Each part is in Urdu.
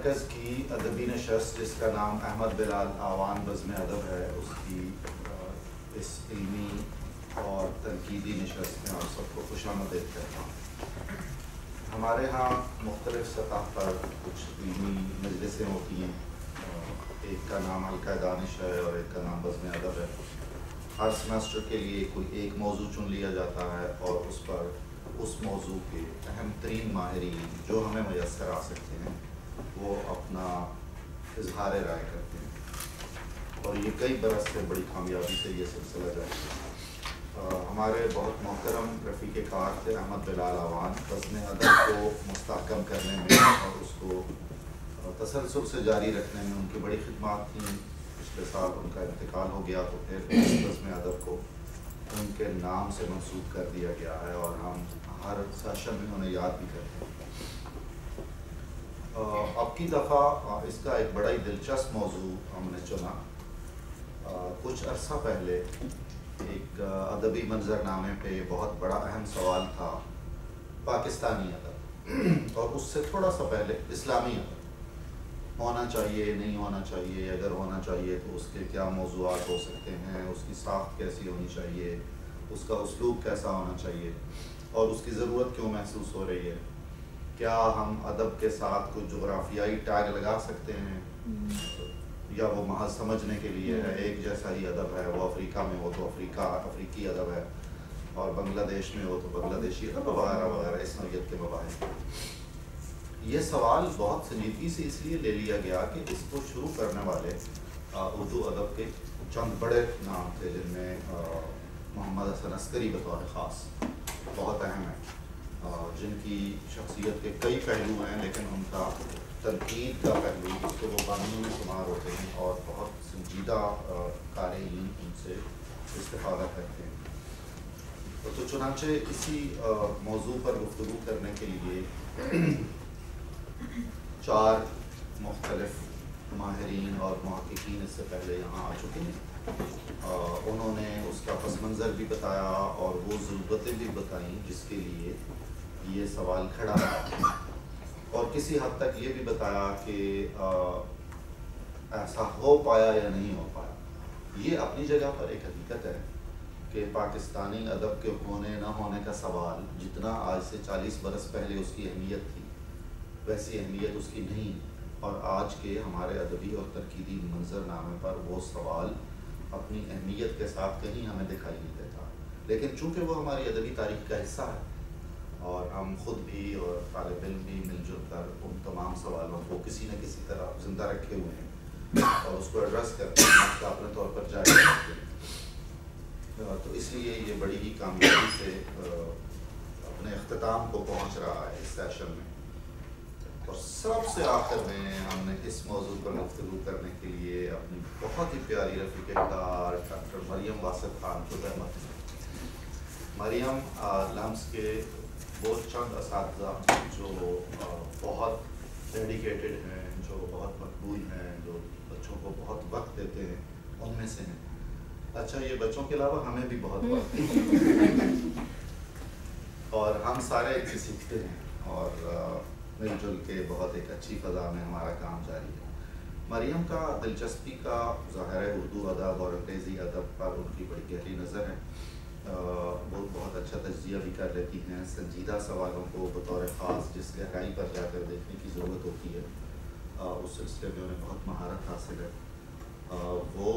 مرکز کی ادبی نشست جس کا نام احمد بلال آوان بزم ادب ہے، اس کی اس علمی اور تنقیدی نشست میں آپ سب کو خوش آمدید کرتا ہوں۔ ہمارے ہاں مختلف سطح پر کچھ علمی مجلسیں ہوتی ہیں، ایک کا نام حلقہ دانش ہے اور ایک کا نام بزم ادب ہے۔ ہر سیمسٹر کے لیے کوئی ایک موضوع چن لیا جاتا ہے اور اس پر اس موضوع کے اہم ترین ماہرین جو ہمیں میسر آ سکتے ہیں وہ اپنا اظہار رائے کرتے ہیں، اور یہ کئی برس سے بڑی کامیابی سے یہ سلسلہ جاری ہے۔ ہمارے بہت محترم رفیق کار تھے احمد بلال آوان، بزم ادب کو مستحکم کرنے میں اور اس کو تسلسل سے جاری رکھنے میں ان کی بڑی خدمات تھیں۔ پچھلے سال ان کا انتقال ہو گیا تو پھر بزم ادب کو ان کے نام سے منسوب کر دیا گیا ہے اور ہم ہر سیشن میں انہیں یاد بھی کرتے ہیں۔ اب کی دفعہ اس کا ایک بڑا ہی دلچسپ موضوع ہم نے چنا۔ کچھ عرصہ پہلے ایک ادبی منظر نامے پہ بہت بڑا اہم سوال تھا پاکستانی ادب، اور اس سے تھوڑا سا پہلے اسلامی ادب ہونا چاہیے نہیں ہونا چاہیے، اگر ہونا چاہیے تو اس کے کیا موضوعات ہو سکتے ہیں، اس کی ساخت کیسی ہونی چاہیے، اس کا اسلوب کیسا ہونا چاہیے اور اس کی ضرورت کیوں محسوس ہو رہی ہے، کیا ہم ادب کے ساتھ کوئی جغرافیائی ٹیگ لگا سکتے ہیں یا وہ محض سمجھنے کے لیے ہے، ایک جیسا ہی ادب ہے، وہ افریقہ میں ہو تو افریقی ادب ہے اور بنگلہ دیش میں ہو تو بنگلہ دیشی ادب وغیرہ وغیرہ اس نوعیت کے مباحث۔ یہ سوال بہت سنجیدگی سے اس لیے لے لیا گیا کہ اس کو شروع کرنے والے اردو ادب کے چند بڑے نام تھے، جن میں محمد حسن عسکری بطور خاص بہت اہم ہے، جن کی شخصیت کے کئی پہلو ہیں، لیکن ان کا تنقید کا پہلو اس کو وہ قانون میں شمار ہوتے ہیں اور بہت سنجیدہ قارئین ان سے استفادہ کرتے ہیں۔ تو چنانچہ اسی موضوع پر گفتگو کرنے کے لیے 4 مختلف ماہرین اور محققین اس سے پہلے یہاں آ چکے ہیں۔ انہوں نے اس کا پس منظر بھی بتایا اور وہ ضرورتیں بھی بتائیں جس کے لیے یہ سوال کھڑا ہے، اور کسی حد تک یہ بھی بتایا کہ ایسا ہو پایا یا نہیں ہو پایا۔ یہ اپنی جگہ پر ایک حقیقت ہے کہ پاکستانی ادب کے ہونے نہ ہونے کا سوال جتنا آج سے 40 برس پہلے اس کی اہمیت تھی ویسی اہمیت اس کی نہیں، اور آج کے ہمارے ادبی اور تنقیدی منظر نامے پر وہ سوال اپنی اہمیت کے ساتھ کہیں ہمیں دکھائی نہیں دیتا، لیکن چونکہ وہ ہماری ادبی تاریخ کا حصہ ہے اور ہم خود بھی اور طالب علم بھی مل جل کر ان تمام سوالوں کو کسی نہ کسی طرح زندہ رکھے ہوئے ہیں اور اس کو ایڈریس کرتے ہیں، اس کا اپنے طور پر جاری رکھتے ہیں۔ تو اس لیے یہ بڑی ہی کامیابی سے اپنے اختتام کو پہنچ رہا ہے اس سیشن میں، اور سب سے آخر میں ہم نے اس موضوع پر گفتگو کرنے کے لیے اپنی بہت ہی پیاری رفیق کار ڈاکٹر مریم واسط خان کو دعوت کی۔ مریم لمس کے وہ چند اساتذہ جو بہت ڈیڈیکیٹڈ ہیں، جو بہت مقبول ہیں، جو بچوں کو بہت وقت دیتے ہیں، ان میں سے ہیں۔ اچھا، یہ بچوں کے علاوہ ہمیں بھی بہت وقت اور ہم سارے ایک سے سیکھتے ہیں اور مل جل کے بہت ایک اچھی فضا میں ہمارا کام جاری ہے۔ مریم کا دلچسپی کا ظاہر ہے اردو ادب اور انگریزی ادب پر ان کی بڑی گہری نظر ہے، وہ بہت اچھا تجزیہ بھی کر لیتی ہیں، سنجیدہ سوالوں کو بطور خاص جس گہرائی پر جا کر دیکھنے کی ضرورت ہوتی ہے اس سلسلے میں انہیں بہت مہارت حاصل ہے۔ وہ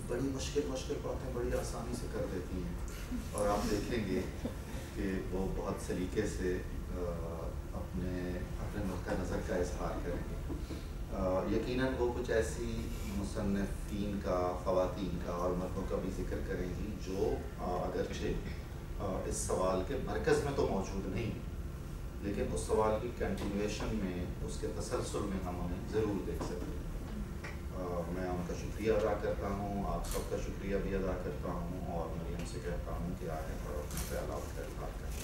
بڑی مشکل باتیں بڑی آسانی سے کر دیتی ہیں، اور آپ دیکھیں گے کہ وہ بہت سلیقے سے اپنے نقطہ نظر کا اظہار کریں گے۔ یقیناً وہ کچھ ایسی مصنفین کا، خواتین کا اور مردوں کا بھی ذکر کریں گی جو اگرچہ اس سوال کے مرکز میں تو موجود نہیں، لیکن اس سوال کی کنٹینویشن میں، اس کے تسلسل میں ہم انہیں ضرور دیکھ سکتے ہیں۔ میں ان کا شکریہ ادا کرتا ہوں، آپ سب کا شکریہ بھی ادا کرتا ہوں، اور مریم سے کہتا ہوں کہ آئیں اور اپنے خیالات کا اظہار کریں۔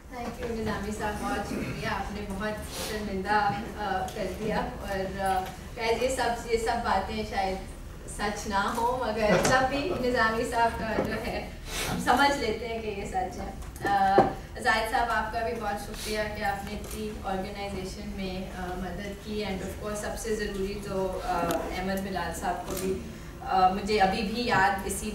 تھینک یو نظامی صاحب، بہت شکریہ، آپ نے بہت شرمندہ کر دیا، اور یہ سب باتیں شاید سچ نہ ہوں مگر تب بھی نظامی صاحب کا جو ہے ہم سمجھ لیتے ہیں کہ یہ سچ ہے۔ زاہد صاحب آپ کا بھی بہت شکریہ کہ آپ نے اتنی آرگنائزیشن میں مدد کی، اینڈ آف کورس سب سے ضروری تو احمد بلال صاحب کو بھی مجھے ابھی بھی یاد اسی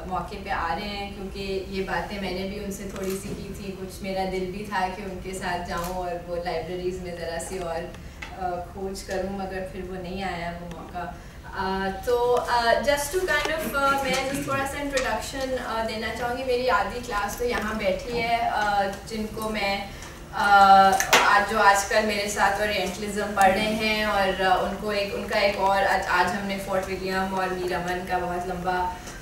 موقع پہ آ رہے ہیں، کیونکہ یہ باتیں میں نے بھی ان سے تھوڑی سی کی تھی. کچھ میرا دل بھی تھا کہ ان کے ساتھ جاؤں اور وہ لائبریریز میں ذرا سی اور کھوج کروں، مگر پھر وہ نہیں آیا وہ موقع. تو جسٹ ٹو کائنڈ آف میں جس تھوڑا سا انٹروڈکشن دینا چاہوں گی. میری آدھی کلاس تو یہاں بیٹھی ہے جن کو میں جو آج کل میرے ساتھ اورینٹلزم پڑھ رہے ہیں، اور ان کا ایک اور آج ہم نے فورٹ ولیم اور میر امن کا بہت لمبا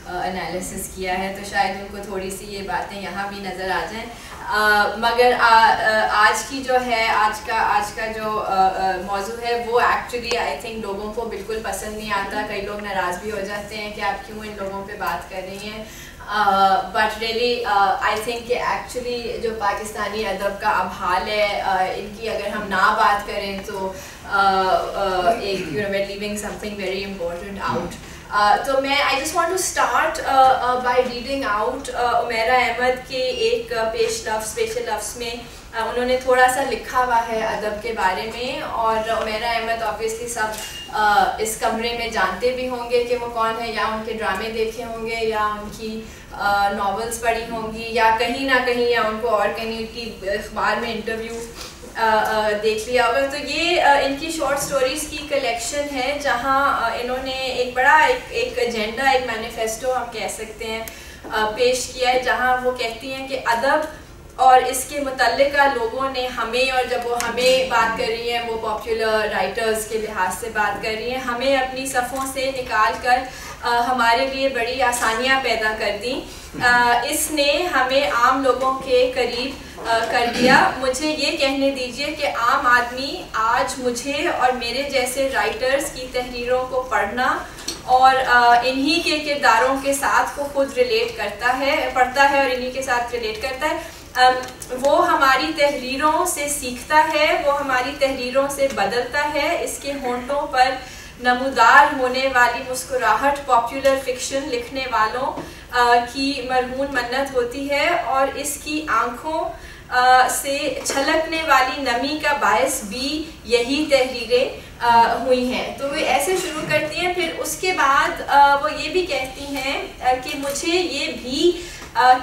انالیسس کیا ہے، تو شاید ان کو تھوڑی سی یہ باتیں یہاں بھی نظر آ جائیں. مگر آج کی جو ہے آج کا جو موضوع ہے وہ ایکچولی آئی تھنک لوگوں کو بالکل پسند نہیں آتا. کئی لوگ ناراض بھی ہو جاتے ہیں کہ آپ کیوں ان لوگوں پہ بات کر رہی ہیں. بٹ ریئلی آئی تھنک کہ ایکچولی جو پاکستانی ادب کا اب حال ہے، ان کی اگر ہم نہ بات کریں تو ایک we're leaving something very important out. تو میں I just want to start by reading out Umera Ahmed کے ایک اسپیشل لفظ میں. انہوں نے تھوڑا سا لکھا ہوا ہے ادب کے بارے میں، اور عمیرہ احمد آبویسلی سب اس کمرے میں جانتے بھی ہوں گے کہ وہ کون ہے، یا ان کے ڈرامے دیکھے ہوں گے، یا ان کی ناولس پڑھی ہوں گی، یا کہیں نہ کہیں یا ان کو اور کہیں کی اخبار میں انٹرویو دیکھ لیا ہوگا. تو یہ ان کی شارٹ سٹوریز کی کلیکشن ہے، جہاں انہوں نے ایک بڑا ایک ایجنڈا، ایک مینیفیسٹو ہم کہہ سکتے ہیں پیش کیا ہے، جہاں وہ کہتی ہیں کہ ادب اور اس کے متعلقہ لوگوں نے ہمیں، اور جب وہ ہمیں بات کر رہی ہیں وہ پاپولر رائٹرز کے لحاظ سے بات کر رہی ہیں، ہمیں اپنی صفوں سے نکال کر ہمارے لیے بڑی آسانیاں پیدا کر دیں. اس نے ہمیں عام لوگوں کے قریب کر دیا. مجھے یہ کہنے دیجئے کہ عام آدمی آج مجھے اور میرے جیسے رائٹرز کی تحریروں کو پڑھنا اور انہی کے کرداروں کے ساتھ کو خود ریلیٹ پڑھتا ہے اور انہی کے ساتھ ریلیٹ کرتا ہے. وہ ہماری تحریروں سے سیکھتا ہے، وہ ہماری تحریروں سے بدلتا ہے. اس کے ہونٹوں پر نمودار ہونے والی مسکراہٹ پاپولر فکشن لکھنے والوں کی مرہون منت ہوتی ہے، اور اس کی آنکھوں سے چھلکنے والی نمی کا باعث بھی یہی تحریریں ہوئی ہیں. تو وہ ایسے شروع کرتی ہیں. پھر اس کے بعد وہ یہ بھی کہتی ہیں کہ مجھے یہ بھی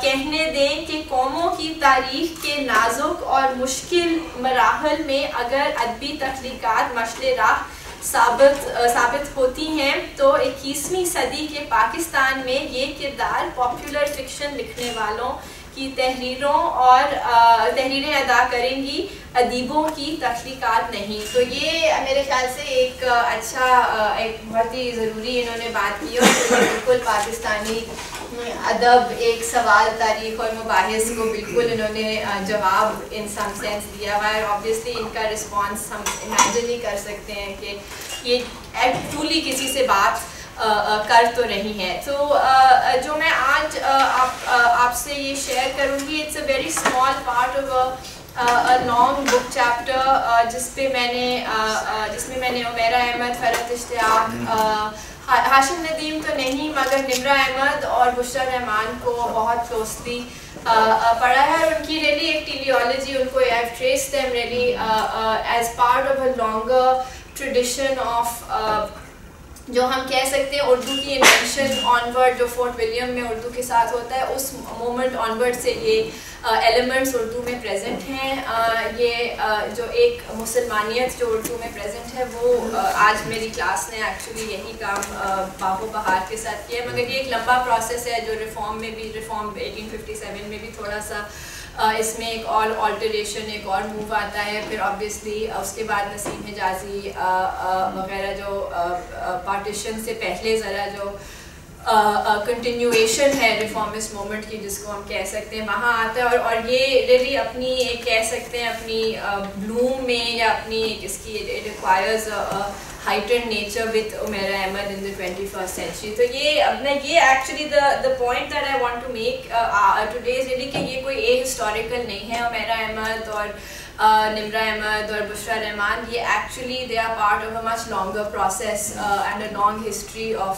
کہنے دیں کہ قوموں کی تاریخ کے نازک اور مشکل مراحل میں اگر ادبی تخلیقات مشعل راہ ثابت ہوتی ہیں تو 21ویں صدی کے پاکستان میں یہ کردار پاپولر فکشن لکھنے والوں کی تحریریں ادا کریں گی، ادیبوں کی تخلیقات نہیں. تو یہ میرے خیال سے ایک ایک بہت ہی ضروری انہوں نے بات کی، اور بالکل پاکستانی ادب ایک سوال تاریخ اور مباحث کو بالکل انہوں نے جواب ان سم سینس دیا ہوا ہے. آبویسلی ان کا رسپانس ہم امیجن ہی کر سکتے ہیں کہ یہ ایکچولی کسی سے بات کر تو نہیں ہے. تو جو میں آج آپ سے یہ شیئر کروں گی، it's a very small part of long book chapter جس میں میں نے عمیرہ احمد، فرحت اشتیاق، ہاشم ندیم تو نہیں مگر نمرہ احمد اور بشریٰ رحمان کو بہت کلوزلی پڑھا ہے. اور ان کی ریلی ایک ٹیلیالوجی، ان کو I have traced them really as part of a longer tradition of جو ہم کہہ سکتے ہیں اردو کی انوینشن آنورڈ، جو فورٹ ولیم میں اردو کے ساتھ ہوتا ہے، اس مومنٹ آنورڈ سے یہ ایلیمنٹس اردو میں پریزنٹ ہیں. یہ جو ایک مسلمانیت جو اردو میں پریزنٹ ہے، وہ آج میری کلاس نے ایکچولی یہی کام باب و بہار کے ساتھ کیا ہے. مگر یہ ایک لمبا پروسیس ہے جو ریفارم 1857 میں بھی تھوڑا سا اس میں ایک اور آلٹریشن، ایک اور موو آتا ہے. پھر آبویسلی اس کے بعد نسیم حجازی وغیرہ جو پارٹیشن سے پہلے ذرا جو کنٹینیویشن ہے ریفارمسٹ موومنٹ کی، جس کو ہم کہہ سکتے ہیں، وہاں آتا ہے. اور یہ ریلی اپنی ایک کہہ سکتے ہیں اپنی بلوم میں یا اپنی اس کی requires heightened nature with Umera Ahmed in the 21st century. تو یہ actually the point that I want to make today is really کہ یہ کوئی ہسٹوریکل نہیں ہے. عمیرہ احمد اور نمرہ احمد اور بشریٰ رحمان، یہ actually they are part of a much longer process and a long history of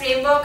framework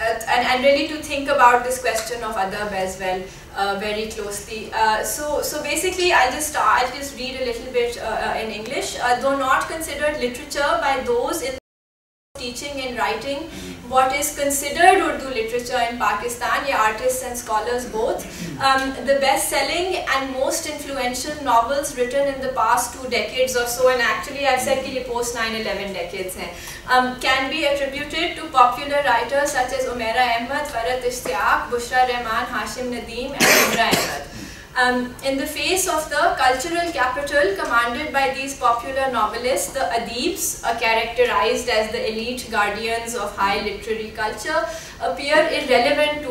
and really to think about this question of adab as well very closely. So basically I'll just read a little bit in English. Though not considered literature by those in teaching and writing what is considered Urdu literature in Pakistan, yeah, artists and scholars both, the best-selling and most influential novels written in the past 2 decades or so, and actually I've said that post 9/11 decades can be attributed to popular writers such as Umaira Ahmad, Farhat Ishtiaq, Bushra Rehman, Hashim Nadeem and Imra Ahmad. In the face of the cultural capital commanded by these popular novelists, the Adibs, characterized as the elite guardians of high literary culture, appear irrelevant to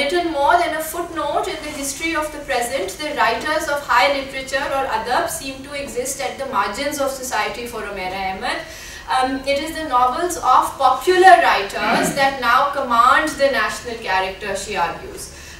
Little more than a footnote in the history of the present, the writers of high literature or adab seem to exist at the margins of society for Umaira Ahmad. It is the novels of popular writers that now command the national character, she argues.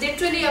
literally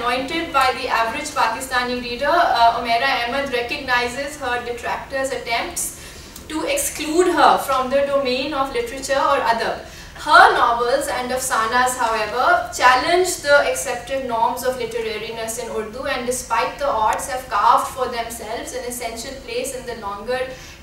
Anointed by the average Pakistani reader, Umaira Ahmad recognizes her detractors' attempts to exclude her from the domain of literature or adab. Her novels and afsanas, however, challenge the accepted norms of literariness in Urdu, and despite the odds have carved for themselves an essential place in the longer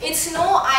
it's no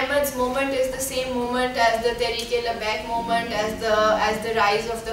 Ahmad's moment is the same moment as the Tehreek-e-Labbaik moment, as the rise of the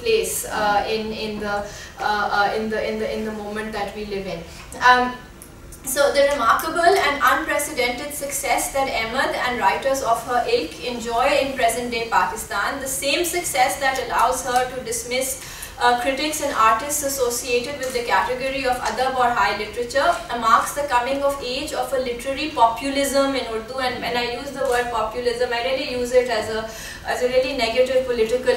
place in the moment that we live in. So the remarkable and unprecedented success that Ahmad and writers of her ilk enjoy in present-day Pakistan, the same success that allows her to dismiss critics and artists associated with the category of adab or high literature, marks the coming of age of a literary populism in Urdu. And when I use the word populism, I really use it as a really negative political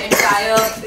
entire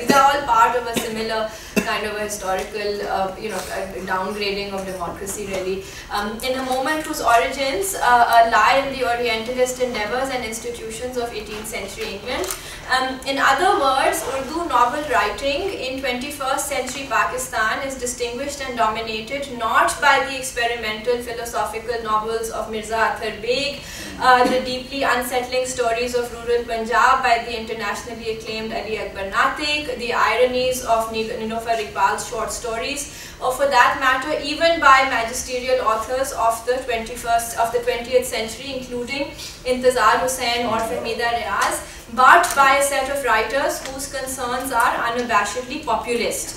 These are all part of a similar kind of a historical downgrading of democracy really. In a moment whose origins lie in the Orientalist endeavors and institutions of 18th century England. In other words, Urdu novel writing in 21st century Pakistan is distinguished and dominated not by the experimental philosophical novels of Mirza Athar Beg, the deeply unsettling stories of rural Punjab by the internationally acclaimed Ali Akbar Natiq, the ironies of Niloufar Iqbal's short stories, or for that matter even by magisterial authors of the 20th century, including Intezar Hussain or Fahmida Riaz, but by a set of writers whose concerns are unabashedly populist.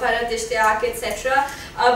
Farhat Ishtiaq, etc.,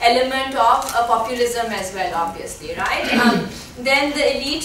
element of populism as well, obviously, right? Then the elite,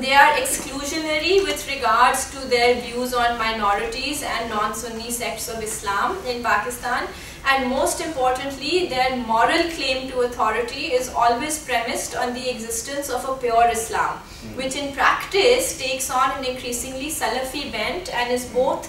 They are exclusionary with regards to their views on minorities and non-Sunni sects of Islam in Pakistan. And most importantly, their moral claim to authority is always premised on the existence of a pure Islam, which in practice takes on an increasingly Salafi bent and is both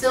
So,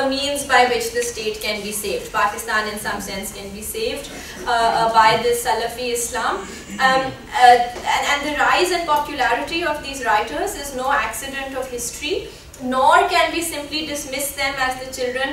a means by which the state can be saved. Pakistan, in some sense, can be saved by this Salafi Islam. And the rise and popularity of these writers is no accident of history, nor can we simply dismiss them as the children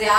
Zia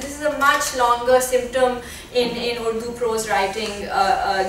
this is a much longer symptom in Urdu prose writing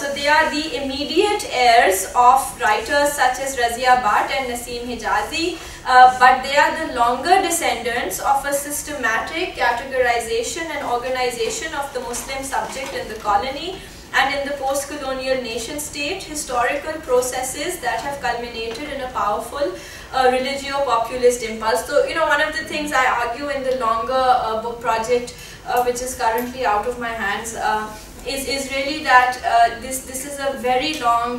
So they are the immediate heirs of writers such as Razia Bhatt and Naseem Hijazi, but they are the longer descendants of a systematic categorization and organization of the Muslim subject in the colony and in the post-colonial nation-state historical processes that have culminated in a powerful religio-populist impulse. So, you know, one of the things I argue in the longer book project, which is currently out of my hands, is really that this is a very long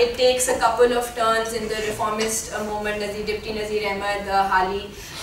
It takes a couple of turns in the reformist movement. Deputy Nazir Ahmad Hali,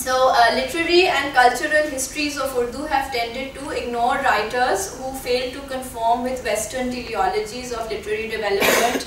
So, literary and cultural histories of Urdu have tended to ignore writers who fail to conform with Western teleologies of literary development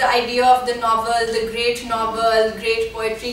the idea of the novel, the great novel, great poetry,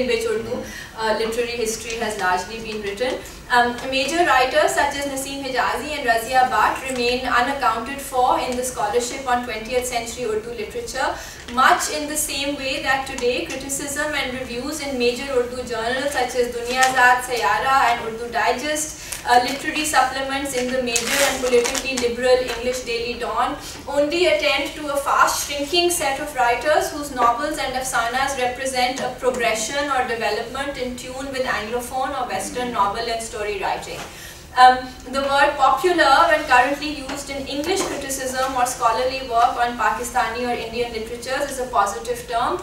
in which Urdu literary history has largely been written. Major writers such as Naseem Hijazi and Razia Bhatt remain unaccounted for in the scholarship on 20th century Urdu literature, much in the same way that today criticism and reviews in major Urdu journals such as Duniyazad, Sayara and Urdu Digest, literary supplements in the major and politically liberal English Daily Dawn only attend to a fast shrinking set of writers whose novels and afsanas represent a progression or development in tune with Anglophone or Western novel and story writing. The word popular, when currently used in English criticism or scholarly work on Pakistani or Indian literatures, is a positive term,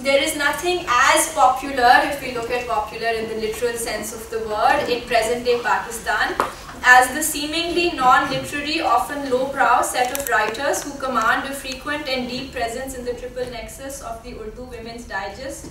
there is nothing as popular, if we look at popular in the literal sense of the word, in present day Pakistan, as the seemingly non-literary, often low-brow set of writers who command a frequent and deep presence in the triple nexus of the Urdu Women's Digest,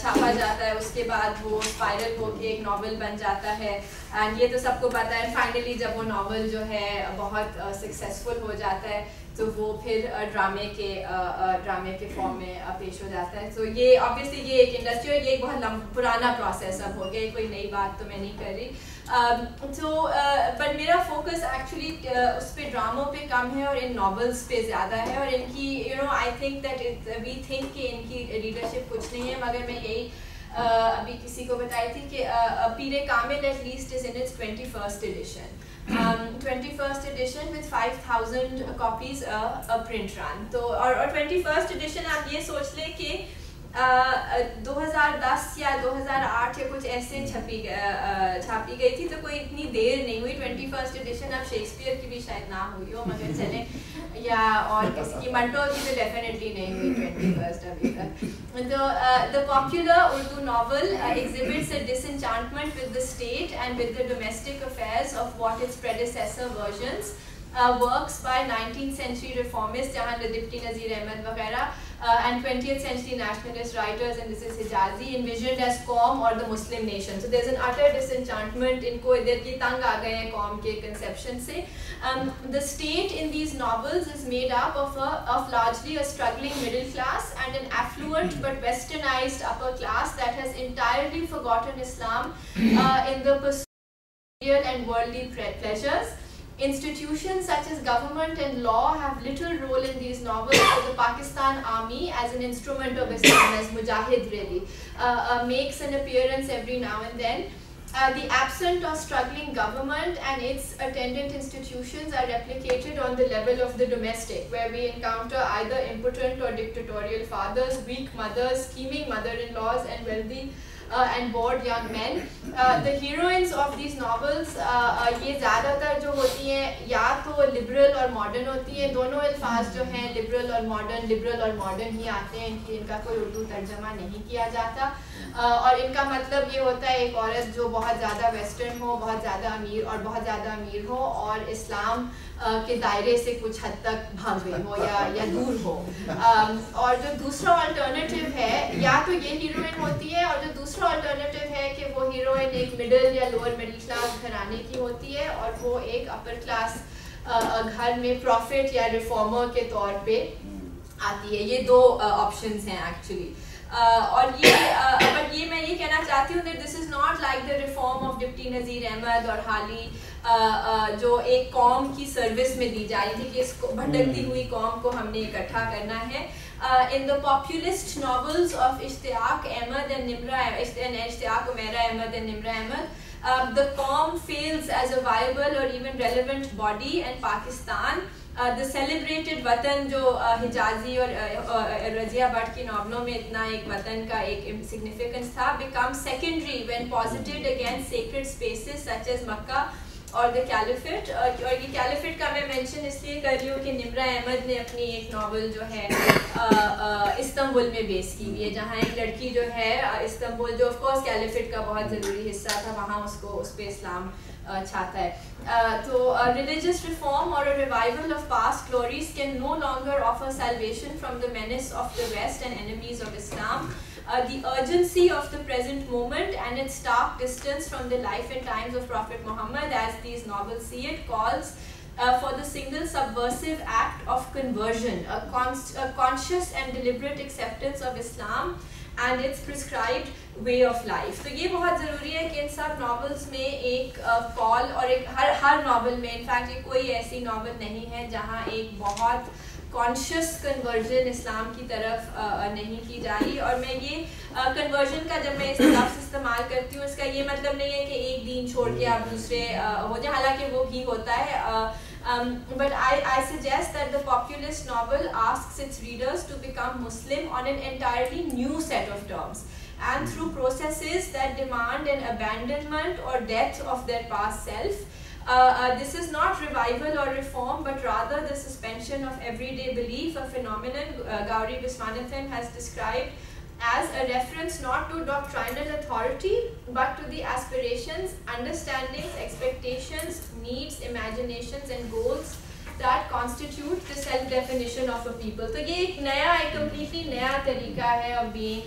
چھاپا جاتا ہے, اس کے بعد وہ اسپائرل ہو کے ایک ناول بن جاتا ہے, اینڈ یہ تو سب کو پتہ ہے. فائنلی جب وہ ناول جو ہے بہت سکسیزفل ہو جاتا ہے تو وہ پھر ڈرامے کے فارم میں پیش ہو جاتا ہے. تو یہ آبویسلی یہ ایک انڈسٹری اور یہ ایک بہت پرانا پروسیس اب ہو گیا, کوئی نئی بات تو میں نہیں کر رہی. تو بٹ میرا فوکس ایکچولی اس پہ ڈراموں پہ کم ہے اور ان ناولس پہ زیادہ ہے, اور ان کی I think that we think کہ ان کی ریڈرشپ کچھ نہیں ہے, مگر میں یہی ابھی کسی کو بتائی تھی کہ Peer Kamil at least is in its 21st edition. 21st edition with 5,000 copies a print run. تو اور 21st edition آپ یہ سوچ لیں کہ 2010 یا 2008 یا کچھ ایسے چھاپی گئی تھی, تو کوئی اتنی دیر نہیں ہوئی. 21st edition اب شیکسپیئر کی بھی شاید نہ ہوئی ہو, مگر چلیں, یا اور کسی کی, منٹو کی تو ڈیفینیٹلی نہیں ہوئی 21st ابھی تک. تو the popular Urdu novel exhibits a disenchantment with the state and with the domestic affairs of what its predecessor versions, works by 19th century reformists جہاں ڈپٹی نذیر احمد وغیرہ and 20th century nationalist writers, and this is Hijazi, envisioned as Qawm or the Muslim nation. So there's an utter disenchantment, ان کو ادھر کی تنگ آ گئے ہیں قوم کے conception سے. The state in these novels is made up of largely a struggling middle class and an affluent but westernized upper class that has entirely forgotten Islam in the pursuit of material and worldly pleasures. Institutions such as government and law have little role in these novels, so the Pakistan Army as an instrument of Islam, as Mujahid really, makes an appearance every now and then. The absent or struggling government and its attendant institutions are replicated on the level of the domestic, where we encounter either impotent or dictatorial fathers, weak mothers, scheming mother-in-laws, and wealthy and bored young men. The heroines of these novels یہ زیادہ تر جو ہوتی ہیں یا تو لبرل اور ماڈرن ہوتی ہیں. دونوں الفاظ جو ہیں لبرل اور ماڈرن ہی آتے ہیں, ان کا کوئی اردو ترجمہ نہیں کیا جاتا, اور ان کا مطلب یہ ہوتا ہے ایک عورت جو بہت زیادہ ویسٹرن ہو, بہت زیادہ امیر ہو اور اسلام کے دائرے سے کچھ حد تک بھاگ گئی ہو یا دور ہو. اور جو دوسرا آلٹرنیٹیو ہے, یا تو یہ ہیروئن ہوتی ہے, اور جو دوسرا آلٹرنیٹیو ہے کہ وہ ہیروئن ایک مڈل یا لوور مڈل کلاس گھرانے کی ہوتی ہے, اور وہ ایک اپر کلاس گھر میں پروفٹ یا ریفارمر کے طور پہ آتی ہے. یہ دو آپشنز ہیں ایکچولی. اور یہ میں یہ کہنا چاہتی ہوں that this is not like the reform of deputy Nazir Ahmad اور حالی جو ایک قوم کی سروس میں دی جا رہی تھی کہ اس کو بھٹکتی ہوئی قوم کو ہم نے اکٹھا کرنا ہے. In the populist novels of Ishtiaq Ahmed and Ishtiaq Umaira Ahmed and Nimra Ahmed, the قوم fails as a viable or even relevant body, and Pakistan, the celebrated وطن جو حجازی اور رضیہ بٹ کی ناولوں میں اتنا ایک وطن کا ایک significance تھا, becomes secondary when posited against sacred spaces such as Makkah اور the Caliphate. اور یہ Caliphate کا میں مینشن اس لیے کر رہی ہوں کہ نمرا احمد نے اپنی ایک ناول جو ہے استنبول میں بیس کی ہوئی ہے, جہاں ایک لڑکی جو ہے استنبول, جو آف کورس Caliphate کا بہت ضروری حصہ تھا, وہاں اس پہ اسلام چھاتا ہے. تو religious reform or a revival of past glories can no longer offer salvation from the menace of the West and enemies of Islam. The urgency of the present moment and its stark distance from the life and times of Prophet Muhammad, as these novels see it, calls for the single subversive act of conversion, a conscious and deliberate acceptance of Islam and its prescribed way of life. تو یہ بہت ضروری ہے کہ ان سب ناولس میں ایک کال, اور ایک ہر ناول میں انفیکٹ کوئی ایسی ناول نہیں ہے جہاں ایک بہت کانشیس کنورژن اسلام کی طرف نہیں کی جا رہی. اور میں یہ کنورژن کا جب میں اس لفظ استعمال کرتی ہوں, اس کا یہ مطلب نہیں ہے کہ ایک دین چھوڑ کے آپ دوسرے ہو جائیں, حالانکہ وہ بھی ہوتا ہے. But I suggest that the populist novel asks its readers to become Muslim on an entirely new set of terms, and through processes that demand an abandonment or death of their past self. This is not revival or reform, but rather the suspension of everyday belief, a phenomenon Gauri Viswanathan has described as a reference not to doctrinal authority, but to the aspirations, understandings, expectations, needs, imaginations and goals that constitute the self-definition of a people. تو یہ ایک نیا, ایک completely نیا طریقہ ہے of being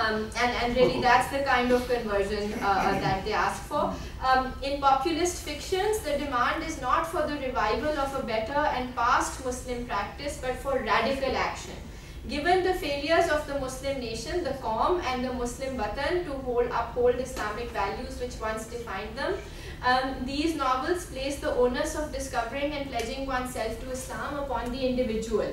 And really that's the kind of conversion that they ask for. In populist fictions, the demand is not for the revival of a better and past Muslim practice, but for radical action. Given the failures of the Muslim nation, the Qawm and the Muslim Watan to uphold Islamic values which once defined them, these novels place the onus of discovering and pledging oneself to Islam upon the individual,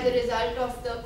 as a result of the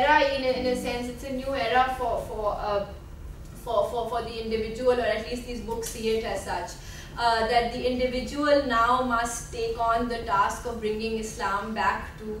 era in a sense, it's a new era for the individual, or at least these books see it as such. That the individual now must take on the task of bringing Islam back to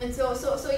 and so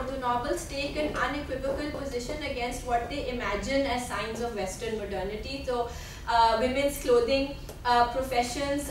Urdu novels take an unequivocal position against what they imagine as signs of Western modernity. So women's clothing, professions,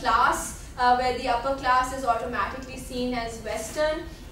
Class, where the upper class is automatically seen as Western.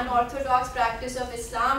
unorthodox practice of Islam.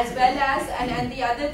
As well as and the other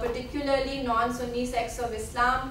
particularly non-Sunni sects of Islam.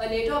later.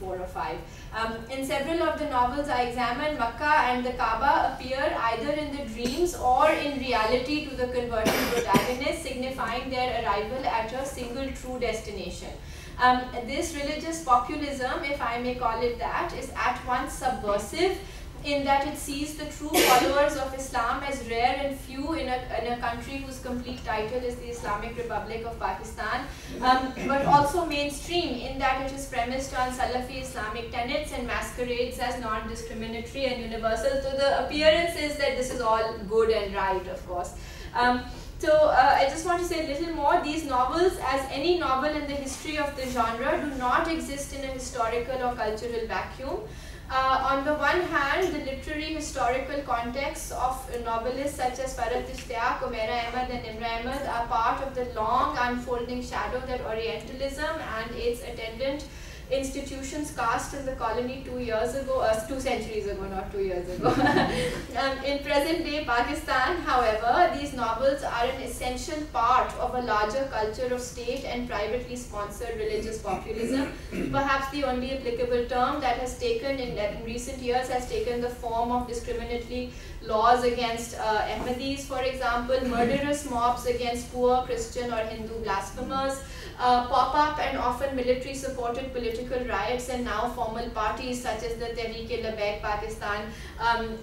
4 or 5. In several of the novels I examine, Makkah and the Kaaba appear either in the dreams or in reality to the converted protagonist, signifying their arrival at a single true destination. This religious populism, if I may call it that, is at once subversive in that it sees the true followers of Islam as rare and few in a country whose complete title is the Islamic Republic of Pakistan, but also mainstream in that it is premised on Salafi Islamic tenets and masquerades as non-discriminatory and universal. So the appearance is that this is all good and right, of course. So I just want to say a little more. These novels, as any novel in the history of the genre, do not exist in a historical or cultural vacuum. On the one hand, the literary historical contexts of novelists such as Farhat Ishtiyaq, Umaira Ahmad and Nimra Ahmad are part of the long unfolding shadow that Orientalism and its attendant institutions cast in the colony 2 years ago, 2 centuries ago, not 2 years ago. In present day Pakistan, however, these novels are an essential part of a larger culture of state and privately sponsored religious populism. Perhaps the only applicable term that has taken in recent years has taken the form of discriminatory laws against Ahmadis, for example, murderous mobs against poor Christian or Hindu blasphemers, pop-up and often military-supported political riots, and now formal parties such as the Tehreek-e-Labbaik Pakistan.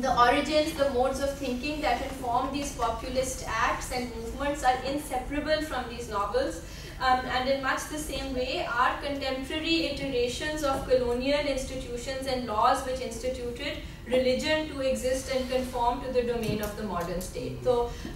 the origins, the modes of thinking that inform these populist acts and movements are inseparable from these novels. And in much the same way, are contemporary iterations of colonial institutions and laws which instituted religion to exist and conform to the domain of the modern state. So,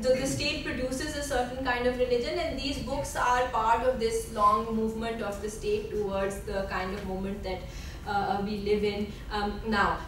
the state produces a certain kind of religion, and these books are part of this long movement of the state towards the kind of movement that we live in now.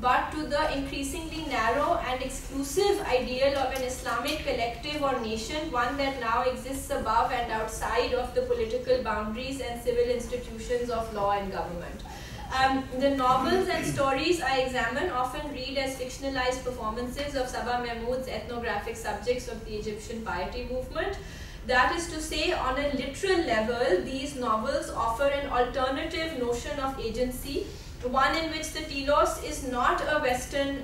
but to the increasingly narrow and exclusive ideal of an Islamic collective or nation, one that now exists above and outside of the political boundaries and civil institutions of law and government. The novels and stories I examine often read as fictionalized performances of Saba Mahmood's ethnographic subjects of the Egyptian piety movement. That is to say, on a literal level, these novels offer an alternative notion of agency, one in which the telos is not a Western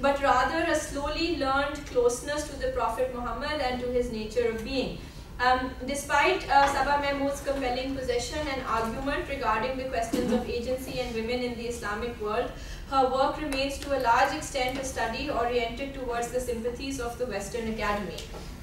but rather a slowly learned closeness to the Prophet Muhammad and to his nature of being. Despite Saba Mahmood's compelling possession and argument regarding the questions of agency and women in the Islamic world, her work remains to a large extent a study oriented towards the sympathies of the Western Academy.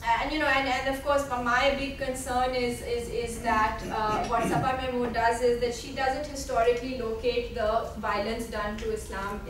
And you know, and of course, my big concern is that what Saba Mahmood does is that she doesn't historically locate the violence done to Islam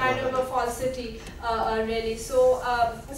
kind of a falsity, really. So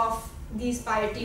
of these piety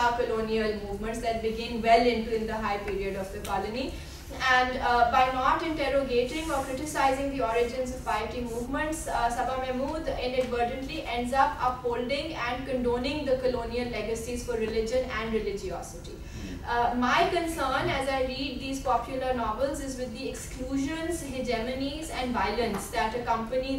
are colonial movements that begin well into in the high period of the colony. And by not interrogating or criticizing the origins of piety movements, Saba Mahmood inadvertently ends up upholding and condoning the colonial legacies for religion and religiosity. My concern as I read these popular novels is with the exclusions, hegemonies and violence that accompany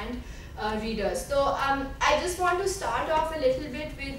and readers. So I just want to start off a little bit with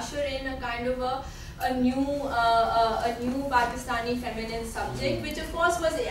usher in a kind of a new Pakistani feminine subject, which of course was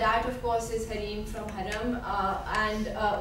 that of course is Harim from Haram, and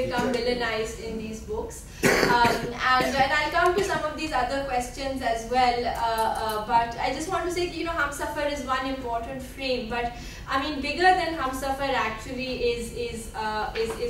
become villainized in these books, and I'll come to some of these other questions as well, but I just want to say that, you know, Humsafar is one important frame, but I mean bigger than Humsafar actually is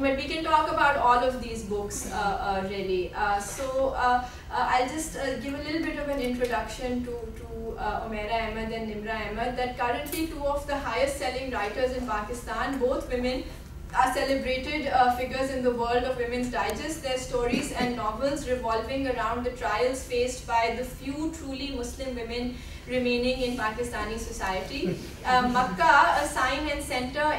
but we can talk about all of these books really. So I'll just give a little bit of an introduction to Umaira Ahmad and Nimra Ahmad, that currently two of the highest selling writers in Pakistan, both women, are celebrated figures in the world of Women's Digest. Their stories and novels revolving around the trials faced by the few truly Muslim women remaining in Pakistani society. Makkah, a sign and center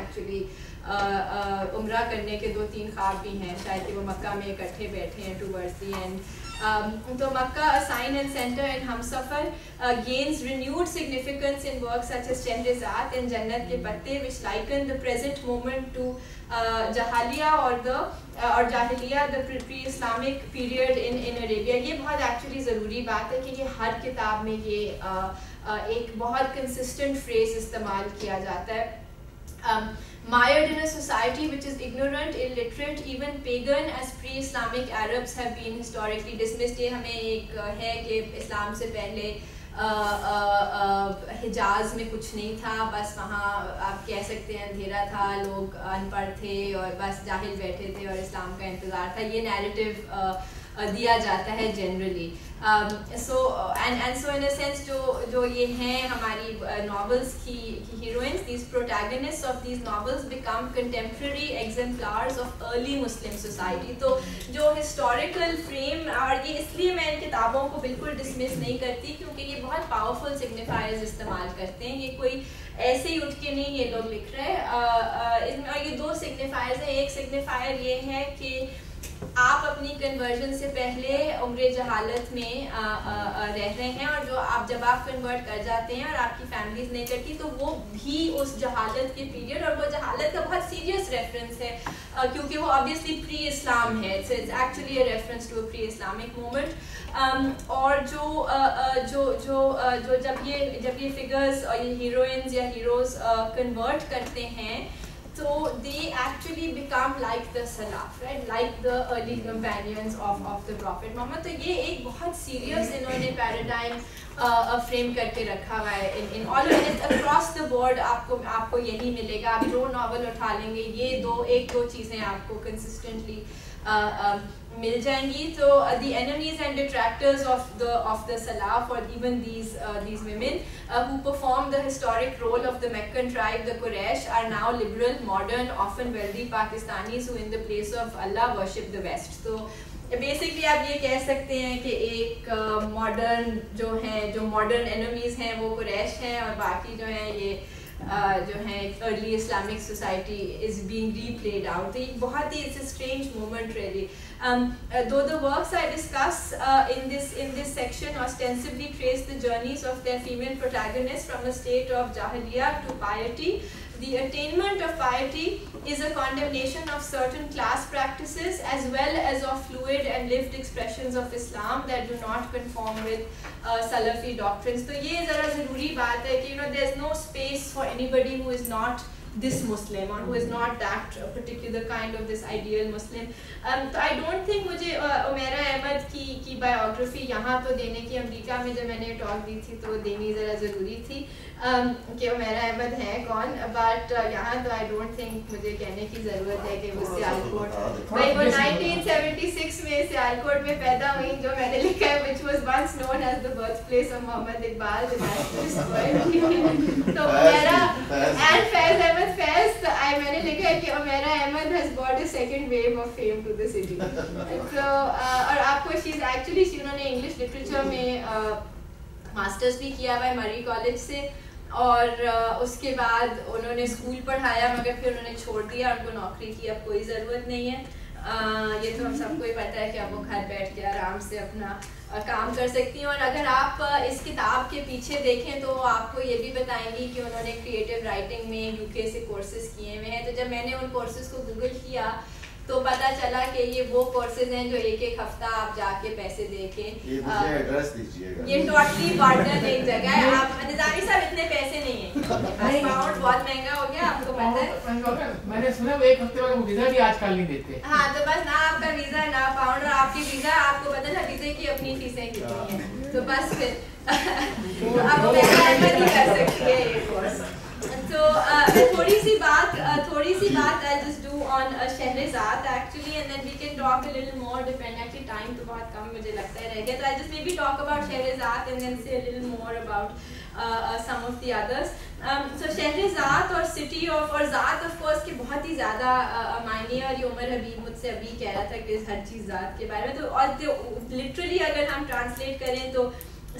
actually. عمرہ کرنے کے 2-3 خواب بھی ہیں شاید کہ وہ مکہ میں اکٹھے بیٹھے ہیں ٹورڈز دی اینڈ. تو Makkah, a sign and center in Humsafar, gains renewed significance in works such as Shehrazad and Jannat ke Patte, which liken the present moment to Jahiliya or Jahiliya, the pre-Islamic period in Arabia. یہ بہت ایکچولی ضروری بات ہے کہ یہ ہر کتاب میں یہ ایک بہت کنسسٹنٹ فریز استعمال کیا جاتا ہے. Mired in a society which is ignorant, illiterate, even pagan, as pre-Islamic Arabs have been historically dismissed. یہ ہمیں ایک ہے کہ اسلام سے پہلے حجاز میں کچھ نہیں تھا, بس وہاں آپ کہہ سکتے ہیں اندھیرا تھا, لوگ ان پڑھ تھے اور بس جاہل بیٹھے تھے اور اسلام کا انتظار تھا. یہ نیریٹو دیا جاتا ہے generally. So in a sense جو یہ ہیں ہماری ناولس کی heroines, these protagonist of these novels become contemporary exemplars of early Muslim society. تو جو ہسٹوریکل فریم, اور یہ اس لیے میں ان کتابوں کو بالکل ڈسمس نہیں کرتی کیونکہ یہ بہت پاورفل سگنیفائرز استعمال کرتے ہیں. یہ کوئی ایسے ہی اٹھ کے نہیں یہ لوگ لکھ رہے. اور یہ 2 سگنیفائرز ہیں. ایک سگنیفائر یہ ہے کہ آپ اپنی کنورژن سے پہلے عمر جہالت میں رہ رہے ہیں, اور جو جب آپ کنورٹ کر جاتے ہیں اور آپ کی فیملیز نہیں کرتی تو وہ بھی اس جہالت کے پیریڈ, اور وہ جہالت کا بہت سیریس ریفرنس ہے کیونکہ وہ آبویسلی پری اسلام ہے. It's actually a reference to a pre Islamic moment. اور جو جب یہ فگرز اور یہ ہیروئنز یا ہیروز کنورٹ کرتے ہیں تو they actually become like the Salaf, right? Like the early companions of the Prophet Muhammad. تو یہ ایک بہت سیریس انہوں نے پیراڈائم فریم کر کے رکھا ہوا ہے in all of it across the board. آپ کو یہی ملے گا. آپ جو ناول اٹھا لیں گے یہ 2 چیزیں آپ کو کنسسٹنٹلی مل جائیں گی. تو the enemies and detractors of the Salaf, or even these women who perform the historic role of the Meccan tribe, the Quraysh, are now liberal, modern, often wealthy Pakistanis who in the place of Allah worship the West. تو بیسکلی آپ یہ کہہ سکتے ہیں کہ ایک ماڈرن جو ماڈرن انیمیز ہیں وہ قریش ہیں, اور باقی جو ہیں یہ جو ہیں early Islamic society is being replayed out. تو یہ بہت ہی it's a strange moment really. Though the works I discuss in this section ostensibly trace the journeys of their female protagonists from a state of Jahiliyyah to piety, the attainment of piety is a condemnation of certain class practices as well as of fluid and lived expressions of Islam that do not conform with Salafi doctrines. تو یہ ذرا ضروری بات ہے کہ there is no space for anybody who is not this Muslim or who is not that particular kind of this ideal Muslim. تو I don't think مجھے عمیرہ احمد کی بایوگرافی یہاں تو دینے کی, امریکہ میں جب میں نے ٹاک دی تھی تو دینی ذرا ضروری تھی کہ عمیرہ احمد ہیں کون, بٹ یہاں تو I don't think مجھے کہنے کی ضرورت ہے کہ وہ سیالکوٹ, بھائی وہ 1976 میں سیالکوٹ میں پیدا ہوئی جو میں نے لکھا ہے, which was once known as the birthplace of Muhammad Iqbal, the nationalist poet. تو Umera and Faiz Ahmad Faiz, میں نے لکھا ہے کہ Umera Ahmad has brought a second wave of fame to the city. So اور آپ کو انہوں نے انگلش لٹریچر میں ماسٹرز بھی کیا ہوا ہے مری کالج سے, اور اس کے بعد انہوں نے اسکول پڑھایا مگر پھر انہوں نے چھوڑ دیا, ان کو نوکری کی اب کوئی ضرورت نہیں ہے. یہ تو ہم سب کو ہی پتہ ہے کہ اب وہ گھر بیٹھ کے آرام سے اپنا کام کر سکتی ہیں. اور اگر آپ اس کتاب کے پیچھے دیکھیں تو آپ کو یہ بھی بتائیں گی کہ انہوں نے کریٹیو رائٹنگ میں UK سے کورسز کیے ہوئے ہیں. تو جب میں نے ان کورسز کو گوگل کیا تو پتہ چلا کہ یہ وہ کورسز ہیں جو ایک ہفتہ آپ جا کے پیسے دے کے, یہ ٹوٹلی ماڈرن ایک جگہ ہے. آپ نظامی صاحب اتنے پیسے نہیں ہیں, پاؤنڈ بہت مہنگا ہو گیا آپ کو پتہ ہے. میں نے سنا وہ ایک ہفتے والا ویزا بھی آج کل نہیں دیتے. ہاں تو بس نہ آپ کا ویزا نہ پاؤنڈ, اور آپ کی ویزا آپ کو پتہ نا ویزے کی اپنی فیسیں کتنی ہیں, تو بس پھر اب وہ نہیں کر سکتی ہے یہ کورس. تو تھوڑی سی بات I just do on Shehrazad actually, and then we can talk a little more dependently. Time تو بہت کم مجھے لگتا ہے رہ گیا, تو I just maybe talk about Shehrazad and then say a little more about some of the others. So Shehrazad اور City of اور ذات of course کے بہت ہی زیادہ معنی, اور یہ عمر حبیب مجھ سے ابھی کہہ رہا تھا کہ ہر چیز ذات کے بارے میں. تو اور literally اگر ہم ٹرانسلیٹ کریں تو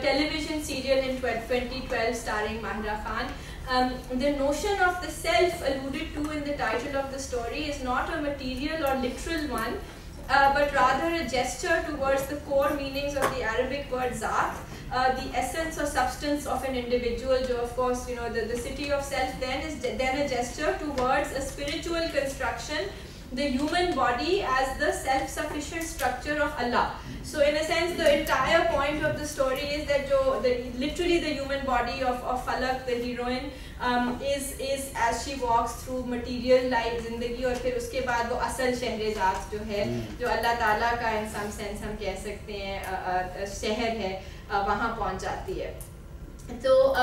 television serial in 2012 starring Mahira Khan. The notion of the self alluded to in the title of the story is not a material or literal one, but rather a gesture towards the core meanings of the Arabic word Zat, the essence or substance of an individual. Jo, of course, you know, the city of self then is then a gesture towards a spiritual construction, the human body as the self-sufficient structure of Allah. So in a sense, the entire point of the story is that literally the human body of Falak, the heroine, is as she walks through material life zindagi, اور پھر اس کے بعد وہ اصل شہرزاد جو ہے جو اللہ تعالیٰ کا in some sense ہم کہہ سکتے ہیں شہر ہے, وہاں پہنچ جاتی ہے. تو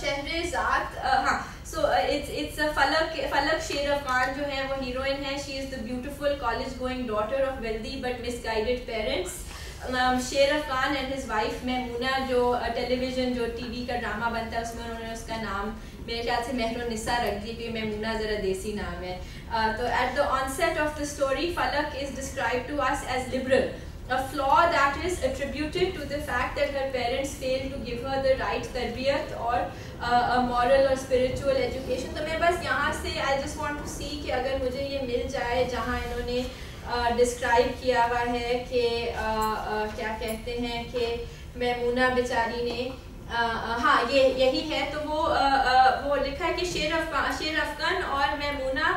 شہرزاد, ہاں, so it's a Falak Sher Afghan جو ہے وہ ہیروئن ہے. she is the beautiful college going daughter of wealthy but misguided parents. Sher Afghan and his wife Maimuna, جو ٹیلی ویژن جو ٹی وی کا ڈرامہ بنتا ہے اس میں انہوں نے اس کا نام میرے خیال سے مہر النساء رکھ دی کہ میمونہ ذرا دیسی نام ہے. تو at the onset of the story, Falak is described to us as liberal, a flaw that is attributed to the fact that her parents failed to give her the right tarbiyat or a moral or spiritual education. تو میں بس یہاں سے I just want to see کہ اگر مجھے یہ مل جائے جہاں انہوں نے ڈسکرائب کیا ہوا ہے کہ کیا کہتے ہیں کہ میمونہ بیچاری نے, ہاں یہی ہے. تو وہ لکھا ہے کہ شیر افغان اور میمونہ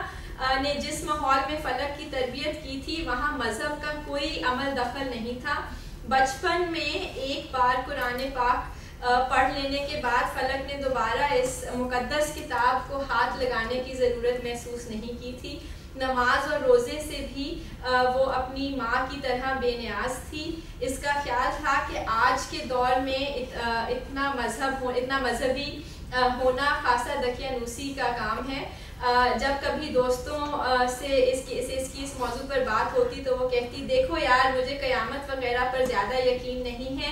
نے جس ماحول میں فلک کی تربیت کی تھی وہاں مذہب کا کوئی عمل دخل نہیں تھا. بچپن میں ایک بار قرآن پاک پڑھ لینے کے بعد فلک نے دوبارہ اس مقدس کتاب کو ہاتھ لگانے کی ضرورت محسوس نہیں کی تھی. نماز اور روزے سے بھی وہ اپنی ماں کی طرح بے نیاز تھی. اس کا خیال تھا کہ آج کے دور میں اتنا مذہبی ہونا خاصا دقیانوسی کا کام ہے. جب کبھی دوستوں سے اس موضوع پر بات ہوتی تو وہ کہتی دیکھو یار مجھے قیامت وغیرہ پر زیادہ یقین نہیں ہے,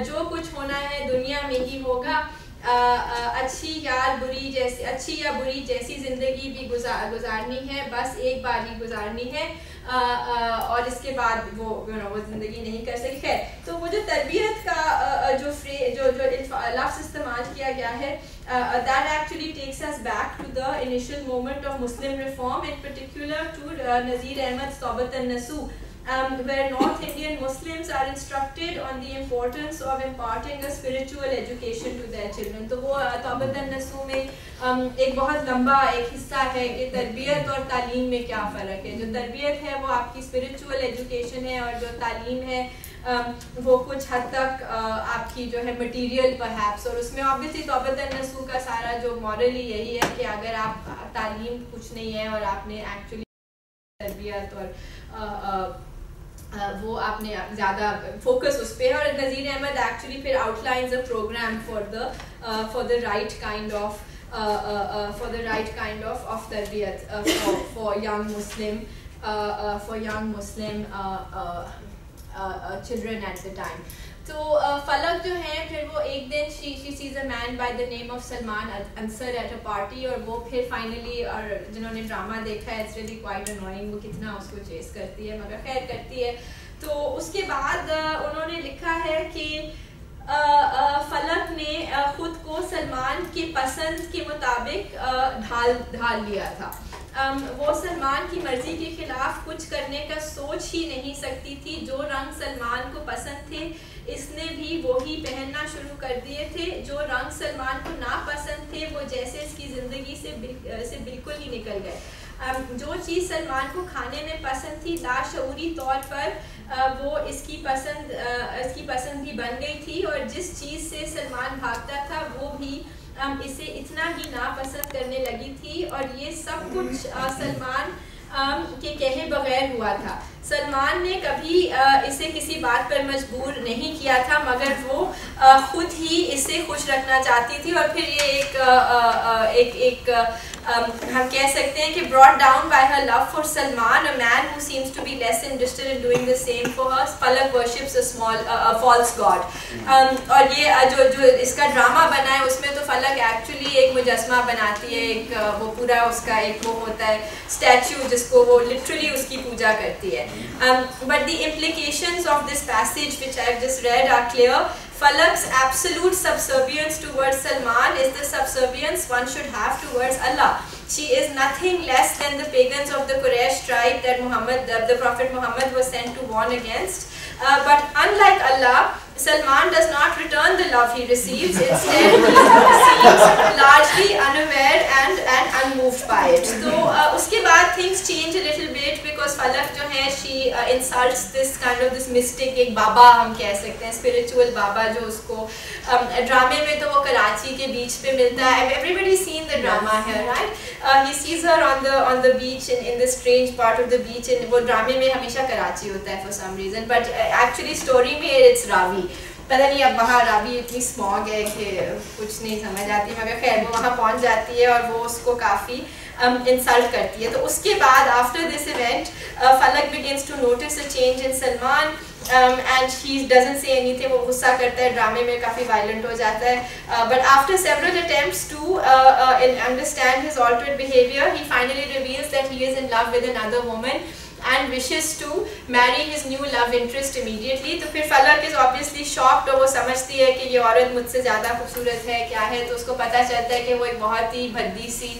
جو کچھ ہونا ہے دنیا میں ہی ہوگا. اچھی یا بری جیسی زندگی بھی گزارنی ہے, بس ایک بار ہی گزارنی ہے, اور اس کے بعد وہ زندگی نہیں کر سکی. خیر, تو وہ جو تربیت کا جو لفظ استعمال کیا گیا ہے, that actually takes us back to the initial moment of Muslim reform, in particular to Nazir Ahmad's Tawbat an-Nasu, where North Indian Muslims are instructed on the importance of imparting a spiritual education to their children. تو وہ توبۃ النسو میں ایک بہت لمبا ایک حصہ ہے کہ تربیت اور تعلیم میں کیا فرق ہے. جو تربیت ہے وہ آپ کی اسپرچول ایجوکیشن ہے, اور جو تعلیم ہے وہ کچھ حد تک آپ کی جو ہے مٹیریل پرہیپس, اور اس میں آبویسلی توبۃ النسو کا سارا جو مورلی یہی ہے کہ اگر آپ تعلیم کچھ نہیں ہے اور آپ نے ایکچولی تربیت اور وہ آپ نے زیادہ فوکس اس پہ ہے. اور نذیر احمد ایکچولی پھر outlines a programme for the right kind of تربیت for young Muslim children at the time. تو فلک جو ہیں پھر وہ ایک دن she sees a man by the name of Salman Ansar at a party, اور وہ پھر فائنلی, اور جنہوں نے ڈرامہ دیکھا ہے اٹس ریئلی کوائٹ انوائنگ وہ کتنا اس کو چیز کرتی ہے, مگر خیر کرتی ہے. تو اس کے بعد انہوں نے لکھا ہے کہ فلک نے خود کو سلمان کی پسند کے مطابق ڈھال لیا تھا. وہ سلمان کی مرضی کے خلاف کچھ کرنے کا سوچ ہی نہیں سکتی تھی. جو رنگ سلمان کو پسند تھے اس نے بھی وہی پہننا شروع کر دیے تھے. جو رنگ سلمان کو ناپسند تھے وہ جیسے اس کی زندگی سے بالکل ہی نکل گئے. جو چیز سلمان کو کھانے میں پسند تھی لاشعوری طور پر وہ اس کی پسند بھی بن گئی تھی, اور جس چیز سے سلمان بھاگتا تھا وہ بھی اسے اتنا ہی ناپسند کرنے لگی تھی. اور یہ سب کچھ سلمان کے کہے بغیر ہوا تھا. سلمان نے کبھی اسے کسی بات پر مجبور نہیں کیا تھا, مگر وہ خود ہی اسے خوش رکھنا چاہتی تھی. اور پھر یہ ایک ایک ہم کہہ سکتے ہیں کہ brought down by her love for Salman, a man who seems to be less interested in doing the same for her, Falak worships a false god. اور یہ جو اس کا ڈرامہ بنا ہے اس میں تو فلک ایکچولی ایک مجسمہ بناتی ہے, ایک وہ پورا اس کا ایک وہ ہوتا ہے اسٹیچو جس کو وہ لٹرلی اس کی پوجا کرتی ہے. But the implications of this passage which I have just read are clear. Falak's absolute subservience towards Salman is the subservience one should have towards Allah. She is nothing less than the pagans of the Quraysh tribe that the Prophet Muhammad was sent to warn against. But unlike Allah, Salman does not return the love he receives. Instead, he seems largely unaware and unmoved by it. So, uske baad things change a little bit because Falak jo hai, she insults this mystic, ek baba hum keh sakte hain, spiritual baba jo usko drama mein to wo Karachi ke beach pe milta hai. Everybody's seen the drama here, right? He sees her on the beach in this strange part of the beach, and wo drama mein hamesha Karachi hota hai for some reason, but actually story mein it's Ravi. پتہ نہیں اب وہاں راوی اتنی اسماگ ہے کہ کچھ نہیں سمجھ آتی, مگر خیر وہ وہاں پہنچ جاتی ہے اور وہ اس کو کافی انسلٹ کرتی ہے. تو اس کے بعد after this event Falak begins to notice a change in Salman and he doesn't say اینی تھنگ. وہ غصہ کرتا ہے, ڈرامے میں کافی وائلنٹ ہو جاتا ہے, but after several attempts to understand his altered behaviour he finally reveals that he is in love with another woman and wishes to marry his new love interest immediately. تو پھر فلک is obviously shocked, اور وہ سمجھتی ہے کہ یہ عورت مجھ سے زیادہ خوبصورت ہے کیا ہے. تو اس کو پتہ چلتا ہے کہ وہ ایک بہت ہی بھدی سی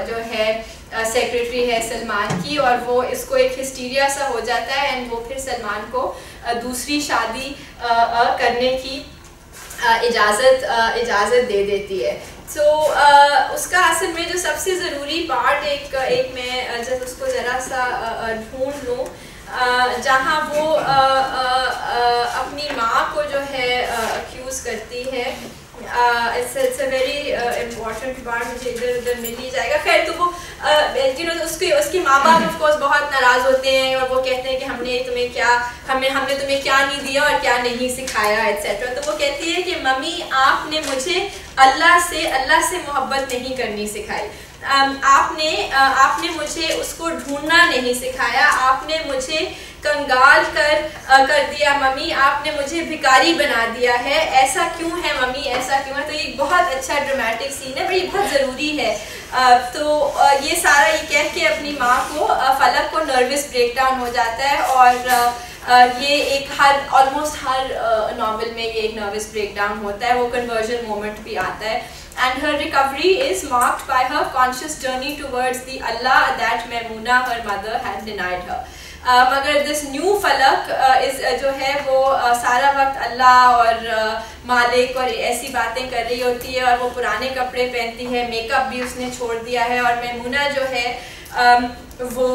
جو ہے سیکریٹری ہے سلمان کی, اور وہ اس کو ایک ہسٹیریا سا ہو جاتا ہے, اینڈ وہ پھر سلمان کو دوسری شادی کرنے کی اجازت دے دیتی ہے. تو اس کا اصل میں جو سب سے ضروری پارٹ ایک میں جب اس کو ذرا سا ڈھونڈ لوں جہاں وہ اپنی ماں کو جو ہے اکیوز کرتی ہے, it's a very important part, مجھے ادھر ادھر مل ہی جائے گا. خیر تو وہ اس کے ماں باپ آف کورس بہت ناراض ہوتے ہیں, اور وہ کہتے ہیں کہ ہم نے تمہیں کیا نہیں دیا اور کیا نہیں سکھایا ایٹسیٹرا. تو وہ کہتی ہے کہ ممی آپ نے مجھے اللہ سے محبت نہیں کرنی سکھائی, آپ نے مجھے اس کو ڈھونڈنا نہیں سکھایا, آپ نے مجھے کنگال کر دیا ممی, آپ نے مجھے بھکاری بنا دیا ہے. ایسا کیوں ہے ممی, ایسا کیوں ہے؟ تو یہ بہت اچھا ڈرامیٹک سین ہے, پر یہ بہت ضروری ہے. تو یہ سارا یہ کہہ کے اپنی ماں کو فلک کو نروس بریک ڈاؤن ہو جاتا ہے, اور یہ ایک آلموسٹ ہر ناول میں یہ ایک نروس بریک ڈاؤن ہوتا ہے, وہ کنورژن مومنٹ بھی آتا ہے. And her recovery is marked by her conscious journey towards the Allah that Maimuna, her mother, had denied her. مگر دس نیو فلک جو ہے وہ سارا وقت اللہ اور مالک اور ایسی باتیں کر رہی ہوتی ہے, اور وہ پرانے کپڑے پہنتی ہے, میک اپ بھی اس نے چھوڑ دیا ہے, اور میمونہ جو ہے وہ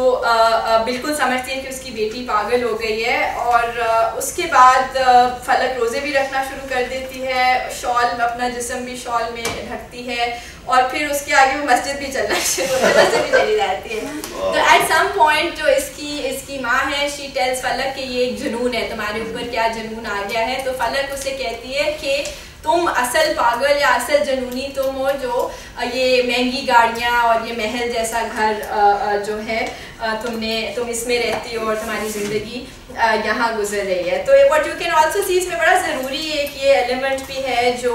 بالکل سمجھتی ہے کہ اس کی بیٹی پاگل ہو گئی ہے. اور اس کے بعد فلک روزے بھی رکھنا شروع کر دیتی ہے, شال اپنا جسم بھی شال میں ڈھکتی ہے, اور پھر اس کے آگے وہ مسجد بھی چلنا شروع مسجد بھی چلی جاتی ہے. تو ایٹ سم پوائنٹ جو اس کی ماں ہے, شی ٹیلز فلک کہ یہ ایک جنون ہے, تمہارے اوپر کیا جنون آ گیا ہے. تو فلک اسے کہتی ہے کہ تم اصل پاگل یا اصل جنونی تم ہو جو یہ مہنگی گاڑیاں اور یہ محل جیسا گھر جو ہے تم اس میں رہتی ہو اور تمہاری زندگی یہاں گزر رہی ہے. تو what you can also see, اس میں بڑا ضروری ایک یہ ایلیمنٹ بھی ہے جو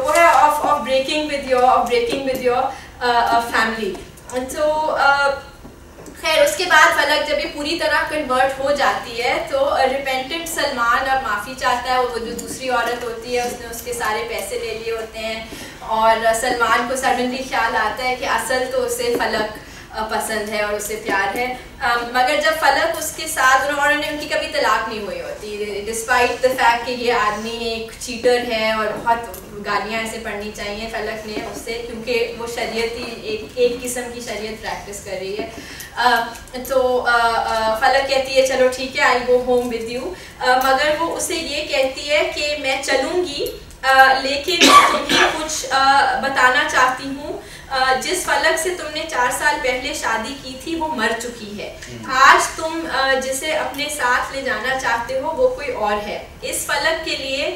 وہ ہے of breaking with your family. تو خیر اس کے بعد فلک جب یہ پوری طرح کنورٹ ہو جاتی ہے تو ریپینٹنٹ سلمان اور معافی چاہتا ہے. وہ جو دوسری عورت ہوتی ہے اس نے اس کے سارے پیسے لے لیے ہوتے ہیں, اور سلمان کو سڈنلی خیال آتا ہے کہ اصل تو اسے فلک پسند ہے اور اسے پیار ہے. مگر جب فلک اس کے ساتھ ان کی کبھی طلاق نہیں ہوئی ہوتی, ڈسپائٹ دا فیکٹ کہ یہ آدمی ایک چیٹر ہے اور بہت گالیاں ایسے پڑھنی چاہیے فلک نے اس سے, کیونکہ وہ شریعتی ایک قسم کی شریعت پریکٹس کر رہی ہے. تو فلک کہتی ہے چلو ٹھیک ہے, آئی گو ہوم ود یو. مگر وہ اسے یہ کہتی ہے کہ میں چلوں گی لیکن تمہیں کچھ بتانا چاہتی ہوں, جس فلک سے تم نے 4 سال پہلے شادی کی تھی وہ مر چکی ہے. آج تم جسے اپنے ساتھ لے جانا چاہتے ہو وہ کوئی اور ہے. اس فلک کے لیے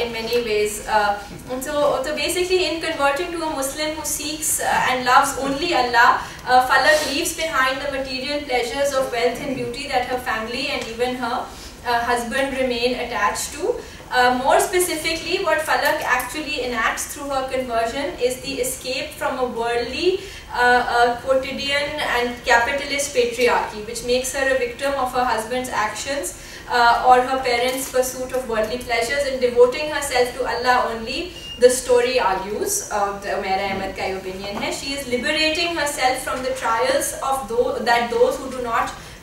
in many ways. So basically, in converting to a Muslim who seeks and loves only Allah, Falak leaves behind the material pleasures of wealth and beauty that her family and even her husband remain attached to. More specifically, what Falak actually enacts through her conversion is the escape from a worldly, quotidian and capitalist patriarchy, which makes her a victim of her husband's actions or her parents' pursuit of worldly pleasures, and devoting herself to Allah only. The story argues, Umaira Ahmed ka opinion hai, she is liberating herself from the trials of those who do not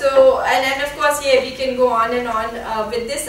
So and of course yeah, we can go on and on with this.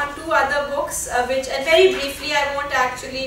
on two other books which, and very briefly, I won't actually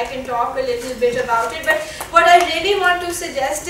I can talk a little bit about it. But what I really want to suggest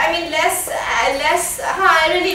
I mean less really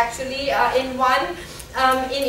actually. In one in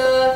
the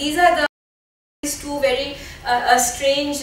these are the two very strange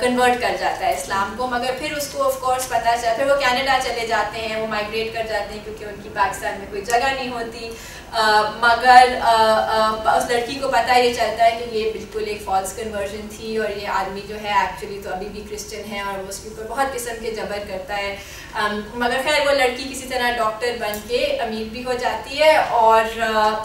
convert کر جاتا ہے اسلام کو, مگر پھر اس کو آف کورس پتہ چلا, پھر وہ کینیڈا چلے جاتے ہیں, وہ مائگریٹ کر جاتے ہیں کیونکہ ان کی پاکستان میں کوئی جگہ نہیں ہوتی, مگر اس لڑکی کو پتہ یہ چلتا ہے کہ یہ بالکل ایک فالس کنورژن تھی اور یہ آدمی جو ہے ایکچولی تو ابھی بھی کرسچن ہے اور وہ اس کے اوپر بہت قسم کے جبر کرتا ہے. مگر خیر وہ لڑکی کسی طرح ڈاکٹر بن کے امیر بھی ہو جاتی ہے, اور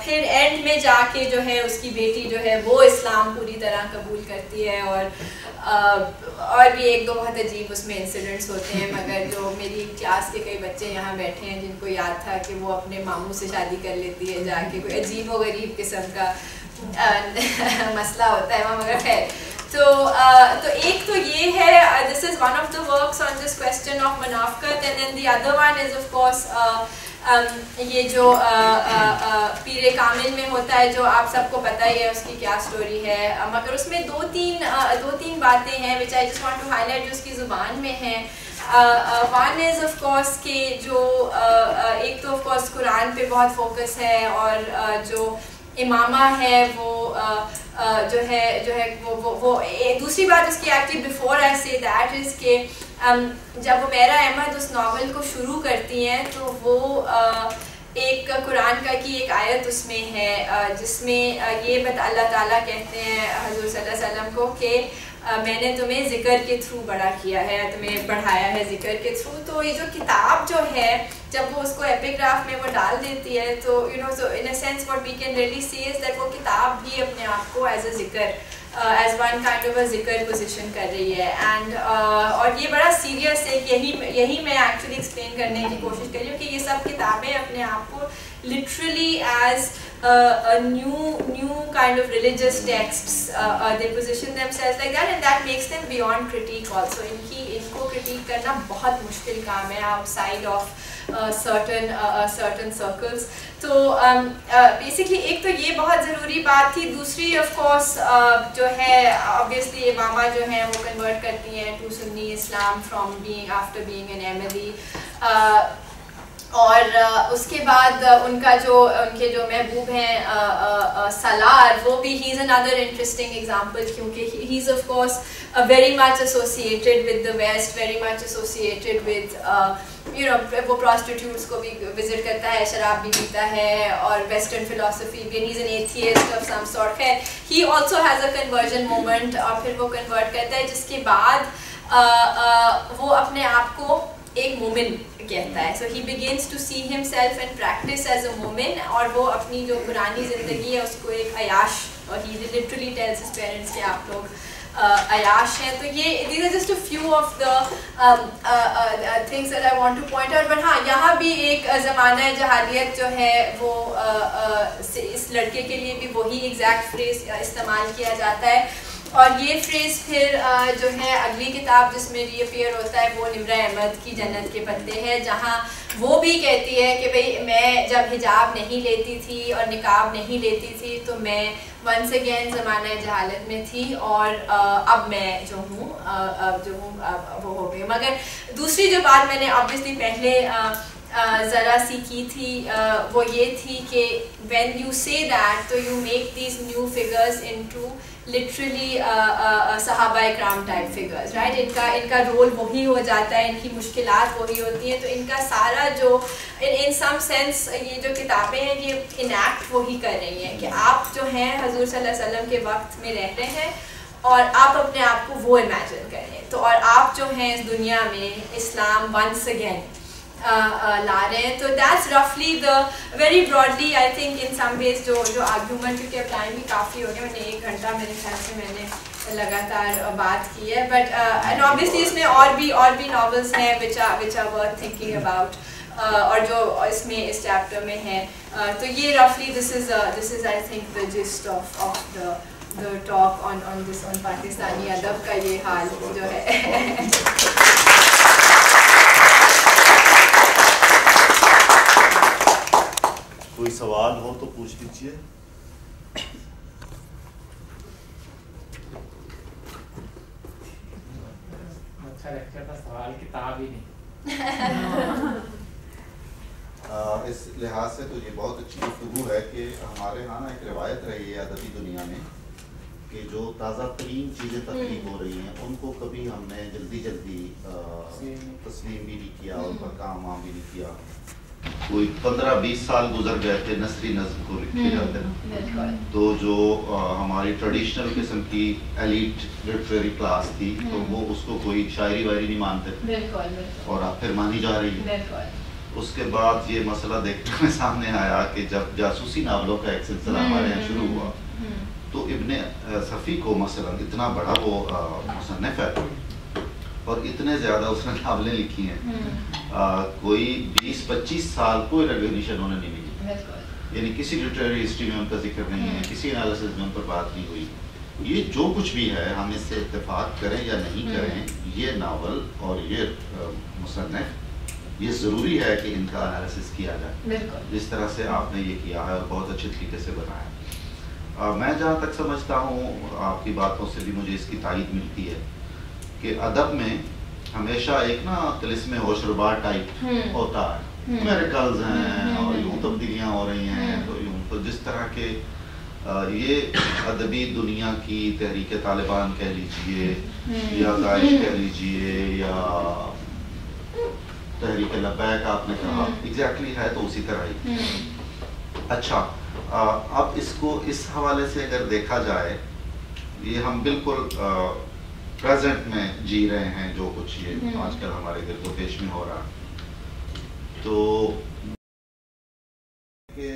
پھر اینڈ میں جا کے جو ہے اس کی بیٹی جو ہے وہ اسلام پوری طرح قبول کرتی ہے, اور بھی ایک دو بہت عجیب اس میں انسیڈنٹس ہوتے ہیں. مگر جو میری کلاس کے کئی بچے یہاں بیٹھے ہیں جن کو یاد تھا کہ وہ اپنے ماموں سے شادی کر لیتی ہے جا کے, کوئی عجیب و غریب قسم کا مسئلہ ہوتا ہے وہاں, مگر خیر. تو ایک تو یہ ہے, this is one of the works on this question of منافقت, and then the other one is of course یہ جو پیر کامل میں ہوتا ہے, جو آپ سب کو پتہ ہی ہے اس کی کیا سٹوری ہے, مگر اس میں دو تین باتیں ہیں which I just want to highlight جو اس کی زبان میں ہیں. ون از آف کورس کہ جو ایک تو آف کورس قرآن پہ بہت فوکس ہے, اور جو امامہ ہے وہ جو ہے وہ دوسری بات اس کی ایکچولی بفور آئی سے دیٹ از کہ جب عمیرہ احمد اس ناول کو شروع کرتی ہیں تو وہ ایک قرآن کا کی ایک آیت اس میں ہے جس میں یہ اللہ تعالیٰ کہتے ہیں حضور صلی اللہ علیہ وسلم کو کہ میں نے تمہیں ذکر کے تھرو بڑا کیا ہے, تمہیں بڑھایا ہے ذکر کے تھرو. تو یہ جو کتاب جو ہے جب وہ اس کو ایپیگراف میں وہ ڈال دیتی ہے تو so in a sense what we can really see is that وہ کتاب بھی اپنے آپ کو ایز اے ذکر as one kind of a ذکر پوزیشن کر رہی ہے. اینڈ اور یہ بڑا سیریس ہے کہ یہی میں ایکچولی ایکسپلین کرنے کی کوشش کر رہی ہوں کہ یہ سب کتابیں اپنے آپ کو literally as new kind of religious texts, they position themselves like that, and that makes them beyond critique also. ان کو critique کرنا بہت مشکل کام ہے outside of certain circles. تو بیسکلی ایک تو یہ بہت ضروری بات تھی. دوسری آف کورس جو ہے obviously امامہ جو ہیں وہ کنورٹ کرتی ہیں to Sunni Islam after being an Ahmadi, اور اس کے بعد ان کے جو محبوب ہیں سالار, وہ بھی ہی از another interesting example کیونکہ he is of course very much associated with the West, very much associated with وہ prostitutes کو بھی visit کرتا ہے, شراب بھی پیتا ہے, اور western philosophy بھی, he is an atheist of some sort. He also has a conversion moment, اور پھر وہ convert کرتا ہے جس کے بعد وہ اپنے آپ کو ایک مومن کہتا ہے. So he begins to see himself and practice as a مومن, اور وہ اپنی جو پرانی زندگی ہے اس کو ایک عیاش, اور he literally tells his parents کہ آپ لوگ عیاش ہیں. تو یہ these are just a few of the things that I want to point out. But ہاں یہاں بھی ایک زمانہ جہالیت جو ہے وہ اس لڑکے کے لیے بھی وہی ایگزیکٹ فریز استعمال کیا جاتا ہے, اور یہ فریز پھر جو ہے اگلی کتاب جس میں ری اپیئر ہوتا ہے وہ نمرہ احمد کی جنت کے پتے ہے, جہاں وہ بھی کہتی ہے کہ بھئی میں جب حجاب نہیں لیتی تھی اور نقاب نہیں لیتی تھی تو میں ونس اگین زمانہ جہالت میں تھی, اور اب میں جو ہوں وہ ہو گئی. مگر دوسری جو بات میں نے obviously پہلے ذرا سی کی تھی وہ یہ تھی کہ when you say that تو you make these new figures into literally صحابہ اکرام type figures, right? ان کا رول وہی ہو جاتا ہے, ان کی مشکلات وہی ہوتی ہیں, تو ان کا سارا جو in some sense یہ جو کتابیں ہیں یہ انیکٹ وہی کر رہی ہیں کہ آپ جو ہیں حضور صلی اللہ علیہ وسلم کے وقت میں رہتے ہیں اور آپ اپنے آپ کو وہ امیجن کریں, تو اور آپ جو ہیں اس دنیا میں اسلام ونس اگین لا رہے ہیں. تو دیٹس رفلی the very broadly I think in some ways جو آرگیومنٹ, کیونکہ اب ٹائم بھی کافی ہو گیا, میں نے 1 گھنٹہ میرے خیال سے میں نے لگاتار بات کی ہے. بٹ اینڈ obviously اس میں اور بھی ناولس ہیں which are worth thinking about, اور جو اس میں اس چیپٹر میں ہیں. تو یہ رفلی this is I think the gist of the talk on Pakistani ادب کا یہ حال جو ہے. کوئی سوال ہو تو پوچھ لیجیے. اچھا لیکچر تھا, سوال کتاب ہی نہیں. اس لحاظ سے تو یہ بہت اچھی گفتگو ہے کہ ہمارے ہاں نا ایک روایت رہی ہے ادبی دنیا میں کہ جو تازہ ترین چیزیں تخلیق ہو رہی ہیں ان کو کبھی ہم نے جلدی تسلیم بھی نہیں کیا، ان پر کام وام بھی نہیں کیا. کوئی 15-20 سال گزر گئے تھے نثری نظم کو لکھے جاتے نا. تو جو ہماری ٹریڈیشنل قسم کی ایلیٹ لٹریری کلاس تھی تو وہ اس کو کوئی شاعری واعری نہیں مانتے تھے، اور اب پھر مانی جا رہی ہے. اس کے بعد یہ مسئلہ دیکھنے میں سامنے آیا کہ جب جاسوسی ناولوں کا ایک سلسلہ ہمارے یہاں شروع ہوا تو ابن صفی کو مثلا اتنا بڑا وہ مصنف ہے اور اتنے زیادہ اس نے ناولیں لکھی ہیں، کوئی 20-25 سال کوئی ریکگنیشن انہوں نے نہیں ملی، یعنی کسی لٹریری ہسٹری میں ان کا ذکر نہیں ہے، کسی انالیسس میں ان پر بات نہیں ہوئی. یہ جو کچھ بھی ہے ہم اس سے اتفاق کریں یا نہیں کریں، یہ ناول اور یہ مصنف یہ ضروری ہے کہ ان کا انالیسس کیا جائے جس طرح سے آپ نے یہ کیا ہے اور بہت اچھے طریقے سے بنایا. میں جہاں تک سمجھتا ہوں آپ کی باتوں سے بھی مجھے اس کی تائید ملتی ہے کہ ادب میں ہمیشہ ایک نا طلسم ہوشربا ٹائپ ہوتا ہے، میریکلز ہیں اور یوں تبدیلیاں ہو رہی ہیں تو یوں. تو جس طرح کے یہ ادبی دنیا کی تحریک طالبان کہہ لیجئے یا داعش کہہ لیجئے یا تحریک لبیک آپ نے کہا، ایگزیکٹلی ہے تو اسی طرح ہی. اچھا، اب اس کو اس حوالے سے اگر دیکھا جائے، یہ ہم بالکل پریزنٹ میں جی رہے ہیں جو کچھ یہ آج کل ہمارے گرد و پیش میں ہو رہا، تو کہ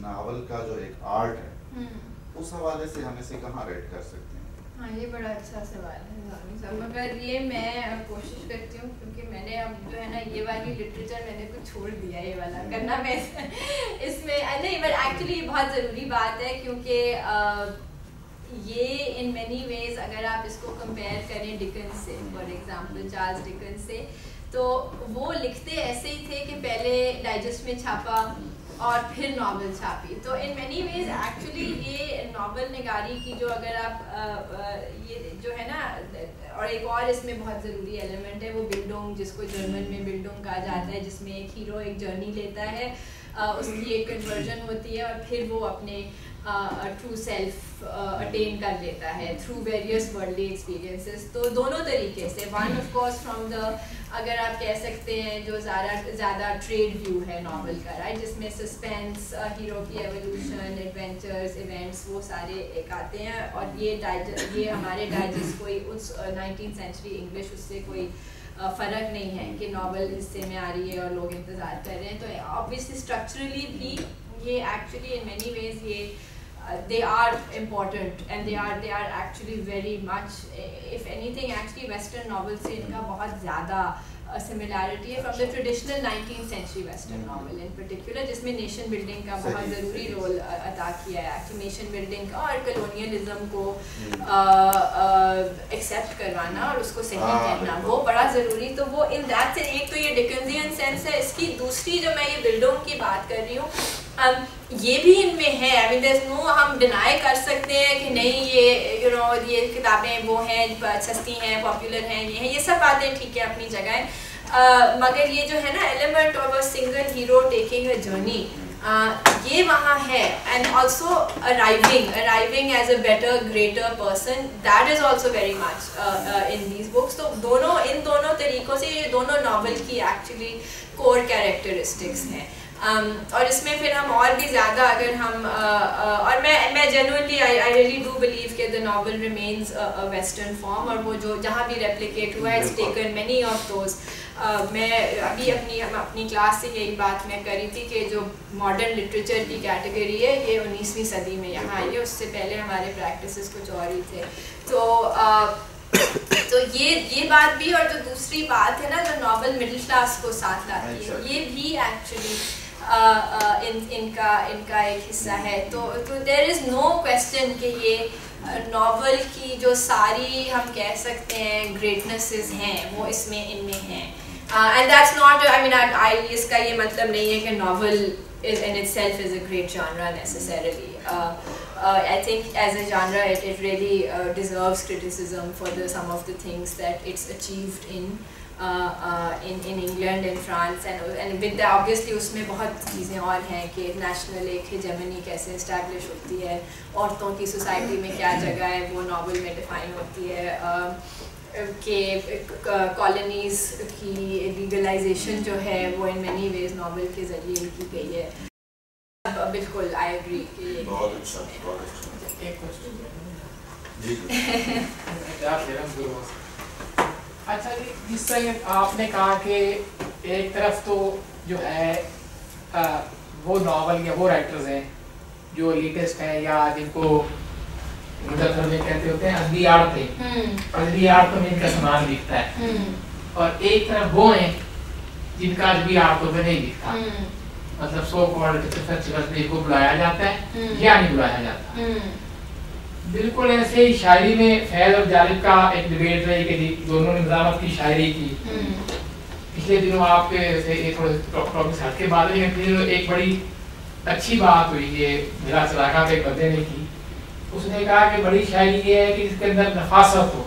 ناول کا جو ایک آرٹ ہے اس حوالے سے ہم اسے کہاں ریٹ کر سکتے ہیں؟ ہاں، یہ بڑا اچھا سوال ہے نظامی صاحب، مگر یہ میں کوشش کرتی ہوں کیونکہ میں نے اب جو ہے نا یہ والی لٹریچر میں نے کچھ چھوڑ دیا یہ والا کرنا. میں اس میں نہیں، بٹ ایکچولی یہ بہت ضروری بات ہے کیونکہ یہ ان مینی ویز اگر آپ اس کو کمپیئر کریں ڈکنس سے، فار ایگزامپل چارلز ڈکنس سے، تو وہ لکھتے ایسے ہی تھے کہ پہلے ڈائجسٹ میں چھاپا اور پھر ناول چھاپی. تو ان مینی ویز ایکچولی یہ ناول نگاری کی جو اگر آپ یہ جو ہے نا، اور ایک اور اس میں بہت ضروری ایلیمنٹ ہے وہ بلڈنگ، جس کو جرمن میں بلڈنگ کہا جاتا ہے، جس میں ایک ہیرو ایک جرنی لیتا ہے، اس کی ایک کنورژن ہوتی ہے اور پھر وہ اپنے ٹرو سیلف اٹین کر لیتا ہے تھرو ویریس ورلڈلی ایکسپیرینسز. تو دونوں طریقے سے، one of course from the اگر آپ کہہ سکتے ہیں جو زیادہ ٹریڈ ویو ہے ناول کا، رائٹ، جس میں سسپینس، ہیرو کی ایولیوشن، ایڈونچرز، ایونٹس، وہ سارے ایک آتے ہیں. اور یہ ہمارے ڈائجسٹ کوئی اس 19th سینچری انگلش اس سے کوئی فرق نہیں ہے کہ ناول حصے میں آ رہی ہے اور لوگ انتظار کر رہے ہیں. تو آبویسلی اسٹرکچرلی بھی یہ ایکچولی ان مینی ویز یہ they are important and they are actually very much, if anything actually western novels سے ان کا بہت زیادہ similarity ہے from the traditional 19th century western novel in particular, جس میں نیشن بلڈنگ کا بہت ضروری رول ادا کیا ہے. ایکچولی نیشن بلڈنگ کا اور کلونیلزم کو ایکسیپٹ کروانا اور اس کو صحیح کہنا وہ بڑا ضروری. تو وہ ان دیٹ سے ایک تو یہ ڈکنزین سینس ہے اس کی. دوسری جو میں یہ بلڈنگ کی بات کر رہی ہوں یہ بھی ان میں ہے. I mean there's no, ہم ڈینائی کر سکتے ہیں کہ نہیں یہ یو نو یہ کتابیں وہ ہیں سستی ہیں، پاپولر ہیں، یہ ہیں، یہ سب باتیں ٹھیک ہے اپنی جگہ ہے، مگر یہ جو ہے نا element of a single hero taking a journey یہ وہاں ہے. And also arriving as a better greater person, that is also very much in these books. تو دونوں ان دونوں طریقوں سے یہ دونوں ناول کی ایکچولی کور کیریکٹرسٹکس ہیں. اور اس میں پھر ہم اور بھی زیادہ اگر ہم اور میں genuinely I really do believe کہ the novel remains western form, اور وہ جو جہاں بھی ریپلیکیٹ ہوا ہے it's taken many of those. میں ابھی اپنی کلاس سے یہی بات میں کری تھی کہ جو ماڈرن لٹریچر کی کیٹیگری ہے یہ 19ویں صدی میں یہاں آئی ہے، اس سے پہلے ہمارے پریکٹسز کچھ اور ہی تھے. تو یہ بات بھی، اور جو دوسری بات ہے نا جو ناول مڈل کلاس کو ساتھ لاتی ہے یہ بھی ایکچولی ان کا ایک حصہ ہے. تو دیر از نو کویسچن کہ یہ ناول کی جو ساری ہم کہہ سکتے ہیں گریٹنسز ہیں وہ اس میں ان میں ہیں. اینڈ دیٹس ناٹ آئی مین اس کا یہ مطلب نہیں ہے کہ novel in itself is a great genre necessarily. I think as a genre it really deserves criticism for some of the things that it's achieved in. in England and France and with that obviously اس میں بہت چیزیں اور ہیں کہ نیشنل ایک ہیجمنی کیسے اسٹیبلش ہوتی ہے, عورتوں کی سوسائٹی میں کیا جگہ ہے وہ ناول میں ڈیفائن ہوتی ہے, کہ کالونیز کی لیگلائزیشن جو ہے وہ ان مینی ویز ناول کے ذریعے کی گئی ہے. بالکل آئی ایگری کہ بہت اچھا, بہت اچھا. ایک کوشچن جی اچھا جی, جس طرح آپ نے کہا کہ ایک طرف تو جو ہے وہ ناول یا وہ رائٹرز ہیں جو لیٹسٹ ہیں یا جن کو مدرسہ میں کہتے ہوتے ہیں ادبی آرٹ تھے, ادبی آرٹ تو میں ان کا سامان لکھتا ہے, اور ایک طرف وہ ہیں جن کا ادبی آرٹ تو میں نہیں لکھتا, مطلب سو کالڈ فیسٹیول کو بلایا جاتا ہے یا نہیں بلایا جاتا. بالکل ایسے ہی شاعری میں فیض اور جالب کا ایک ڈیبیٹ رہی کہ دونوں نے مزاحمت کی شاعری کی. پچھلے دنوں آپ کے تھوڑے ٹاپک سے ہٹ کے بات ہوئی, پھر ایک بڑی اچھی بات ہوئی یہ میرا چلاکا کے ایک بندے نے کی. اس نے کہا کہ بڑی شاعری یہ ہے کہ اس کے اندر نفاست ہو.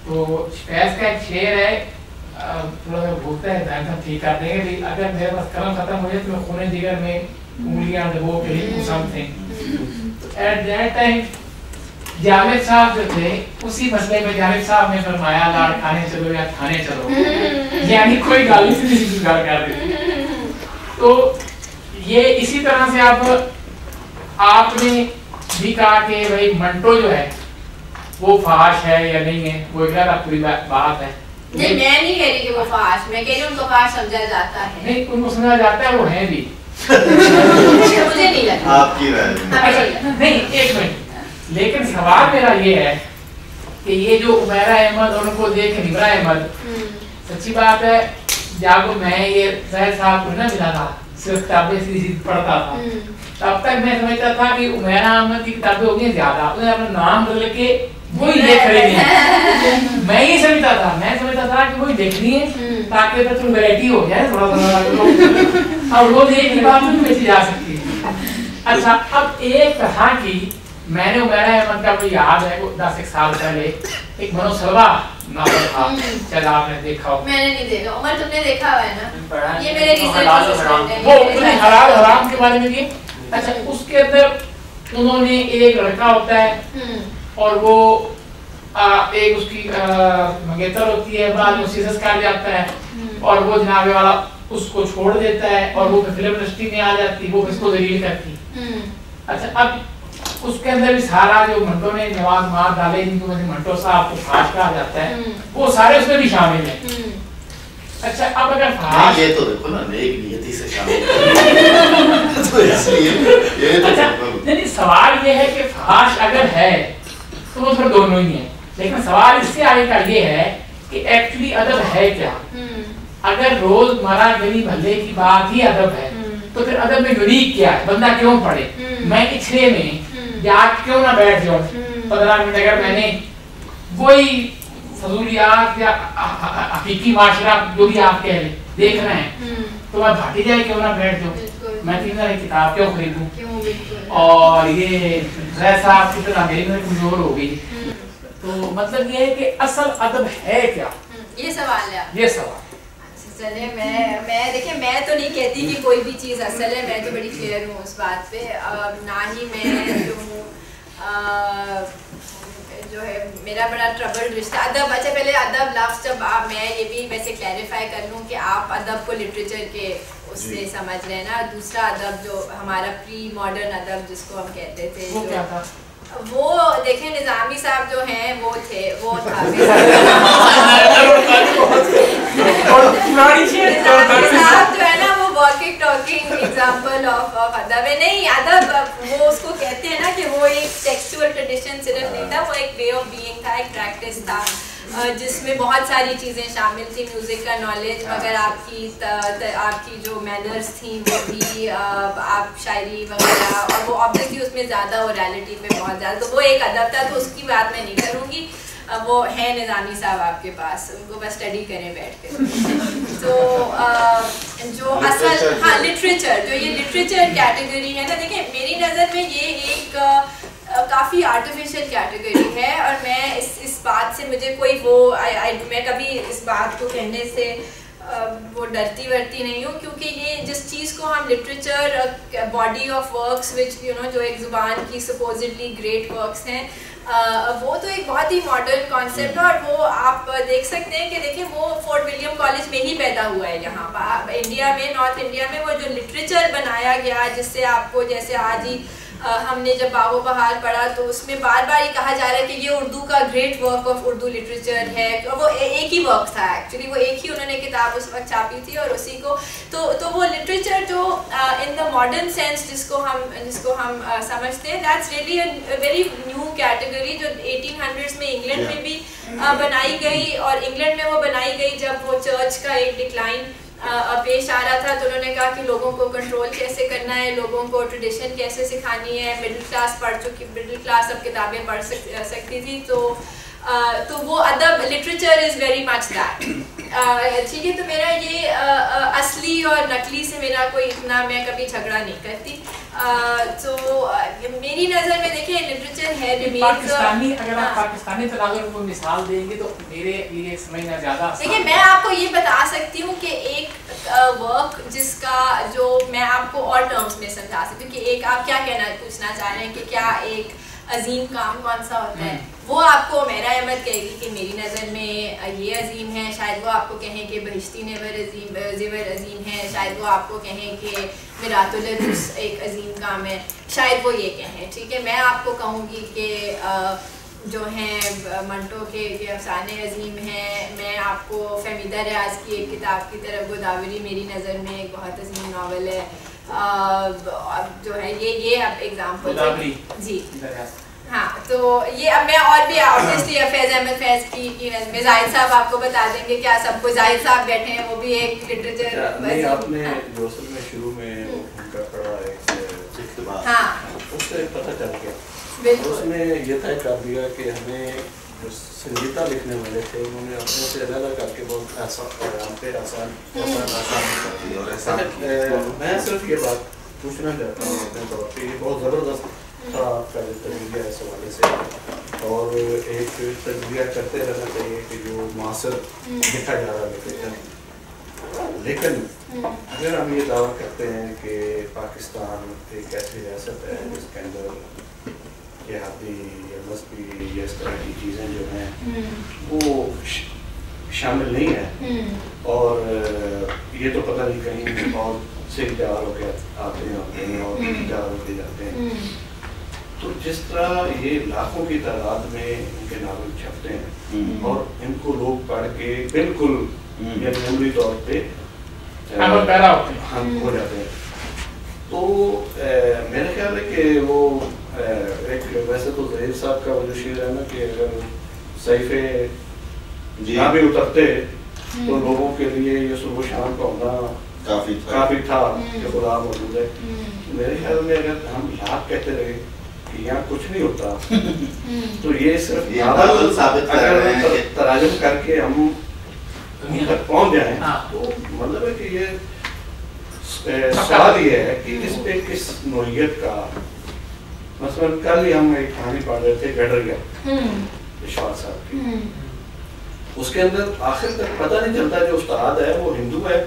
تو فیض کا ایک شعر ہے, تھوڑا سا بھولتا ہے ذہن ٹھیک کر دیں گے, اگر میرے پاس قلم ختم ہو جائے تو میں خون جگر میں انگلیاں ڈبو کے لکھوں something. At that time Javed Sahab جو تھے اسی مسئلے پہ جاوید صاحب نے فرمایا لاڑ کھانے چلو یا کھانے چلو, یعنی کوئی گالی سے نہیں گال کر دیتی. تو یہ اسی طرح سے آپ نے بھی کہا کہ بھائی منٹو جو ہے وہ فحش ہے یا نہیں ہے, وہ ایک آپ پوری بات ہے. نہیں میں نہیں کہہ رہی کہ وہ فحش, میں کہہ رہی ہوں ان کو فحش سمجھا جاتا ہے. نہیں ان کو سمجھا جاتا ہے, وہ ہیں بھی. مجھے نہیں لگتا آپ کی رائے نہیں, ایک منٹ, لیکن سوال میرا یہ ہے کہ یہ جو عمیرہ احمد اور ان کو دیکھ نمرہ احمد, سچی بات ہے جب میں یہ زہر صاحب کو نہ ملا تھا صرف کتابیں سیدھی پڑھتا تھا, تب تک میں سمجھتا تھا کہ عمیرہ احمد کی کتابیں ہو گئی زیادہ, انہوں نے اپنا نام بدل کے وہی لکھ رہی ہیں. میں یہ سمجھتا تھا کہ وہی دیکھنی ہے تاکہ تھوڑی ویرائٹی ہو جائے تھوڑا تھوڑا, اور وہ ایک ہی بات میں بیچی جا سکتی ہے. اچھا اب ایک طرح کی میں نے عمیرہ احمد کا مجھے یاد ہے 10 سال پہلے ایک منو سلوا ناول تھا, شاید آپ نے دیکھا ہو. میں نے نہیں دیکھا. عمر تم نے دیکھا ہوا ہے نا, یہ میرے ریسرچ اسسٹنٹ ہیں. وہ حلال حرام کے بارے میں بھی. اچھا اس کے اندر انہوں نے ایک لڑکا ہوتا ہے اور وہ ایک اس کی منگیتر ہوتی ہے, بعد میں سیزس کر جاتا ہے اور وہ جناب والا اس کو چھوڑ دیتا ہے اور وہ فلم انڈسٹری میں آ جاتی, وہ اس کو ذلیل کرتی. اچھا اب اس کے اندر بھی سارا جو منٹو نے نواز مار ڈالے جن کو منٹو صاحب کو فحش کہا جاتا ہے, وہ سارے اس میں بھی شامل ہیں. اچھا اب اگر فحش یہ تو دیکھو نا نیک نیتی سے شامل ہے تو اس لیے یہ تو نہیں, سوال یہ ہے کہ فحش اگر ہے تو وہ پھر دونوں ہی ہیں, لیکن سوال اس سے آگے کا یہ ہے کہ ایکچولی ادب ہے کیا. اگر روز مرہ گلی بھلے کی بات ہی ادب ہے تو پھر ادب میں یونیک کیا ہے, بندہ کیوں پڑھے. میں اچھلے میں جا کیوں نہ بیٹھ جاؤں 15 منٹ, اگر میں نے وہی فضولیات یا حقیقی معاشرہ جو بھی آپ کہہ رہے دیکھنا ہے تو میں بھاٹی جائے کیوں نہ بیٹھ جاؤں, میں 3 کتاب کیوں خریدوں. اور یہ زہر صاحب کی طرح میری میں کمزور ہو گئی. تو مطلب یہ ہے کہ اصل ادب ہے کیا, یہ سوال ہے. یہ سوال. چلے میں دیکھیں میں تو نہیں کہتی کہ کوئی بھی چیز اصل ہے, میں تو بڑی کلیئر ہوں اس بات پہ. نہ ہی میں جو ہوں جو ہے میرا بڑا ٹربل رشتہ ادب. اچھا پہلے ادب لفظ جب میں یہ بھی ویسے کلیریفائی کر لوں کہ آپ ادب کو لٹریچر کے اس سے سمجھ رہے ہیں نا. دوسرا ادب جو ہمارا پری ماڈرن ادب جس کو ہم کہتے تھے, وہ کیا تھا؟ وہ دیکھیں نظامی صاحب جو ہیں وہ تھے, وہ تھا نظامی صاحب جو ہے نا وہ واکنگ ٹاکنگ ایگزامپل آف ادب ہے. نہیں ادب وہ اس کو کہتے ہیں نا کہ وہ ایک ٹیکسچوئل ٹریڈیشن صرف نہیں تھا, وہ ایک وے آف بینگ تھا, ایک پریکٹس تھا جس میں بہت ساری چیزیں شامل تھیں. میوزک کا نالج, مگر آپ کی جو مینرز تھیں وہ بھی, آپ شاعری وغیرہ, اور وہ آبویسلی اس میں زیادہ اورالٹی میں بہت زیادہ, تو وہ ایک ادب تھا. تو اس کی بات میں نہیں کروں گی. وہ ہیں نظامی صاحب آپ کے پاس, ان کو بس اسٹڈی کریں بیٹھ کے. تو جو اصل ہاں لٹریچر, جو یہ لٹریچر کیٹیگری ہے نا, دیکھیں میری نظر میں یہ ایک کافی آرٹیفیشل کیٹیگری ہے، اور میں اس بات سے مجھے کوئی میں کبھی اس بات کو کہنے سے وہ ڈرتی نہیں ہوں، کیونکہ یہ جس چیز کو ہم لٹریچر باڈی آف ورکس وچ جو ایک زبان کی سپوزڈلی گریٹ ورکس ہیں، وہ تو ایک بہت ہی ماڈرن کانسیپٹ ہے، اور وہ آپ دیکھ سکتے ہیں کہ دیکھیں وہ فورٹ ولیم کالج میں ہی پیدا ہوا ہے یہاں انڈیا میں، نارتھ انڈیا میں، وہ جو لٹریچر بنایا گیا جس سے آپ کو جیسے آج ہی ہم نے جب باغ و بہار پڑھا تو اس میں بار بار یہ کہا جا رہا ہے کہ یہ اردو کا great work of Urdu literature ہے، وہ ایک ہی ورک تھا ایکچولی، وہ ایک ہی انہوں نے کتاب اس وقت چھاپی تھی، اور اسی کو تو وہ لٹریچر جو ان دا ماڈرن سینس جس کو ہم سمجھتے ہیں، that's really a very new category جو 1800s میں انگلینڈ میں بھی بنائی گئی، اور انگلینڈ میں وہ بنائی گئی جب وہ چرچ کا ایک ڈکلائن پیش آ رہا تھا، تو انہوں نے کہا کہ لوگوں کو کنٹرول کیسے کرنا ہے، لوگوں کو ٹریڈیشن کیسے سکھانی ہے، مڈل کلاس اب کتابیں پڑھ سکتی تھی، تو وہ ادب literature is very much that, ٹھیک ہے. تو میرا یہ اصلی اور نقلی سے میرا کوئی اتنا، میں کبھی جھگڑا نہیں کرتی، تو میری نظر میں دیکھیں لٹریچر ہے پاکستانی، اگر آپ پاکستانی تناظر کو مثال دیں گے تو میرے لیے سمجھنا زیادہ آسان. دیکھیں میں آپ کو یہ بتا سکتی ہوں کہ ایک ورک جس کا جو میں آپ کو اور ٹرمز میں سمجھا سکتی ہوں کہ ایک آپ کیا پوچھنا چاہ رہے ہیں کہ کیا ایک عظیم کام کون سا ہوتا ہے، وہ آپ کو میرا احمد کہے گی کہ میری نظر میں یہ عظیم ہے، شاید وہ آپ کو کہیں کہ بہشتی زیور عظیم ہے، شاید وہ آپ کو کہیں کہ میرات العروس ایک عظیم کام ہے، شاید وہ یہ کہیں، ٹھیک ہے. میں آپ کو کہوں گی کہ جو ہیں منٹو کے افسانے عظیم ہیں. میں آپ کو فہمیدہ ریاض کی ایک کتاب کی طرف گوداوری میری نظر میں ایک بہت عظیم ناول ہے، جو ہے یہ اب ایگزامپل جی ہاں. تو یہ اب میں اور بھی آبویسلی فیض احمد فیض کی نظم میں زاہد صاحب آپ کو بتا دیں گے کیا سب کو، زاہد صاحب بیٹھے ہیں وہ بھی ایک لٹریچر. آپ نے جو اصل میں شروع میں ان کا پڑھا ایک اقتباس، ہاں اس سے پتہ چل گیا، اس میں یہ طے کر دیا کہ ہمیں جو سنجیدہ لکھنے والے تھے انہوں نے اپنے سے علیحدہ کر کے بہت آسان کر دیا. میں صرف یہ بات پوچھنا چاہتا ہوں اپنے طور پہ، یہ بہت زبردست تھا آپ کا جو تجزیہ اس حوالے سے، اور ایک تجزیہ کرتے رہنا چاہیے کہ جو معاصر لکھا جا رہا لٹریچر. لیکن اگر ہم یہ دعویٰ کرتے ہیں کہ پاکستان ایک ایسی ریاست ہے جس کے اندر جہادی یا مذہبی یا اس طرح کی چیزیں جو ہیں وہ شامل نہیں ہیں، اور یہ تو پتہ نہیں کہیں بہت سے تیار ہو کے آتے ہیں اور تیار ہو کے جاتے ہیں، تو جس طرح یہ لاکھوں کی تعداد میں ان کے ناول چھپتے ہیں اور ان کو لوگ پڑھ کے بالکل یعنی عملی طور پہ ہم ہو جاتے ہیں، تو میرا خیال ہے کہ وہ ایک ویسے تو ظہیر صاحب کا وہ جو شعر ہے نا کہ اگر صحیفے نہ بھی اترتے تو لوگوں کے لیے یہ صبح و شام کا ہونا کافی تھا کہ خدا موجود ہے. میرے خیال میں اگر ہم یاد کہتے رہے کہ یہاں کچھ نہیں ہوتا تو یہ صرف اگر تراجم کر کے ہم تک پہنچ جائیں تو مطلب ہے کہ یہ سوال یہ ہے کہ اس پہ کس نوعیت کا، مثلاً کل ہی ہم ایک کہانی پڑھ رہے تھے گڈریا اشفاق صاحب کی، اس کے اندر آخر تک پتہ نہیں چلتا جو استاد ہے وہ ہندو ہے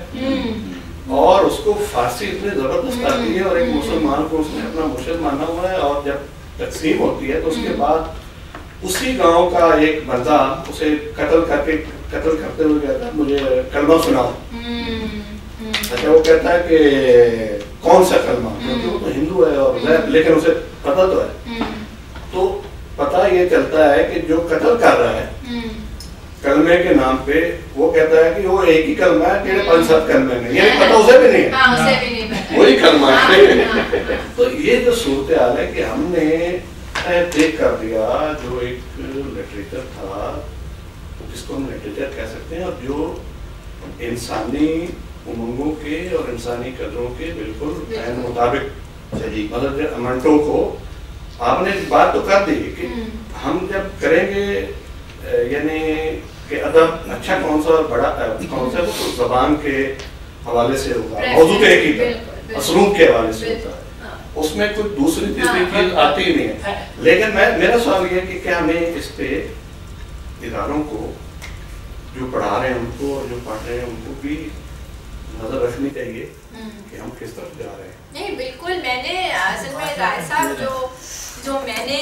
اور اس کو فارسی اتنی زبردست آتی ہے اور ایک مسلمان کو اس نے اپنا مرشد مانا ہوا ہے، اور جب تقسیم ہوتی ہے تو اس کے بعد اسی گاؤں کا ایک بندہ اسے قتل کرتے ہوئے کہتا ہے مجھے کلمہ سناؤ. اچھا وہ کہتا ہے کہ کون سا کلمہ، کیونکہ وہ تو ہندو ہے اور لیکن اسے پتہ تو ہے، تو پتہ یہ چلتا ہے کہ جو قتل کر رہا ہے کلمے کے نام پہ وہ کہتا ہے کہ وہ ایک ہی کلمہ ہے کہ 5-7 کلمے میں، یہ پتہ اسے بھی نہیں ہے وہی کلمہ ہے. تو یہ جو صورتحال ہے کہ ہم نے دیکھ کر دیا جو ایک لٹریچر تھا جس کو ہم لٹریچر کہہ سکتے ہیں اور جو انسانی امنگوں کے اور انسانی قدروں کے بالکل عین مطابق، مطلب منٹو کو آپ نے بات تو کر دی کہ ہم جب کریں گے یعنی کہ ادب اچھا کون سا اور بڑا کون سا، وہ زبان کے حوالے سے ہوگا، موضوع ایک ہی تھا، اسلوب کے حوالے سے ہوتا ہے. اس میں کوئی دوسری تیسری چیز آتی ہی نہیں ہے. لیکن میرا سوال یہ ہے کہ کیا ہمیں اس پہ اداروں کو جو پڑھا رہے ہیں ان کو اور جو پڑھ رہے ہیں ان کو بھی نظر رکھنی چاہیے کہ ہم کس طرف جا رہے ہیں. نہیں بالکل, میں نے اصل میں رائے صاحب جو میں نے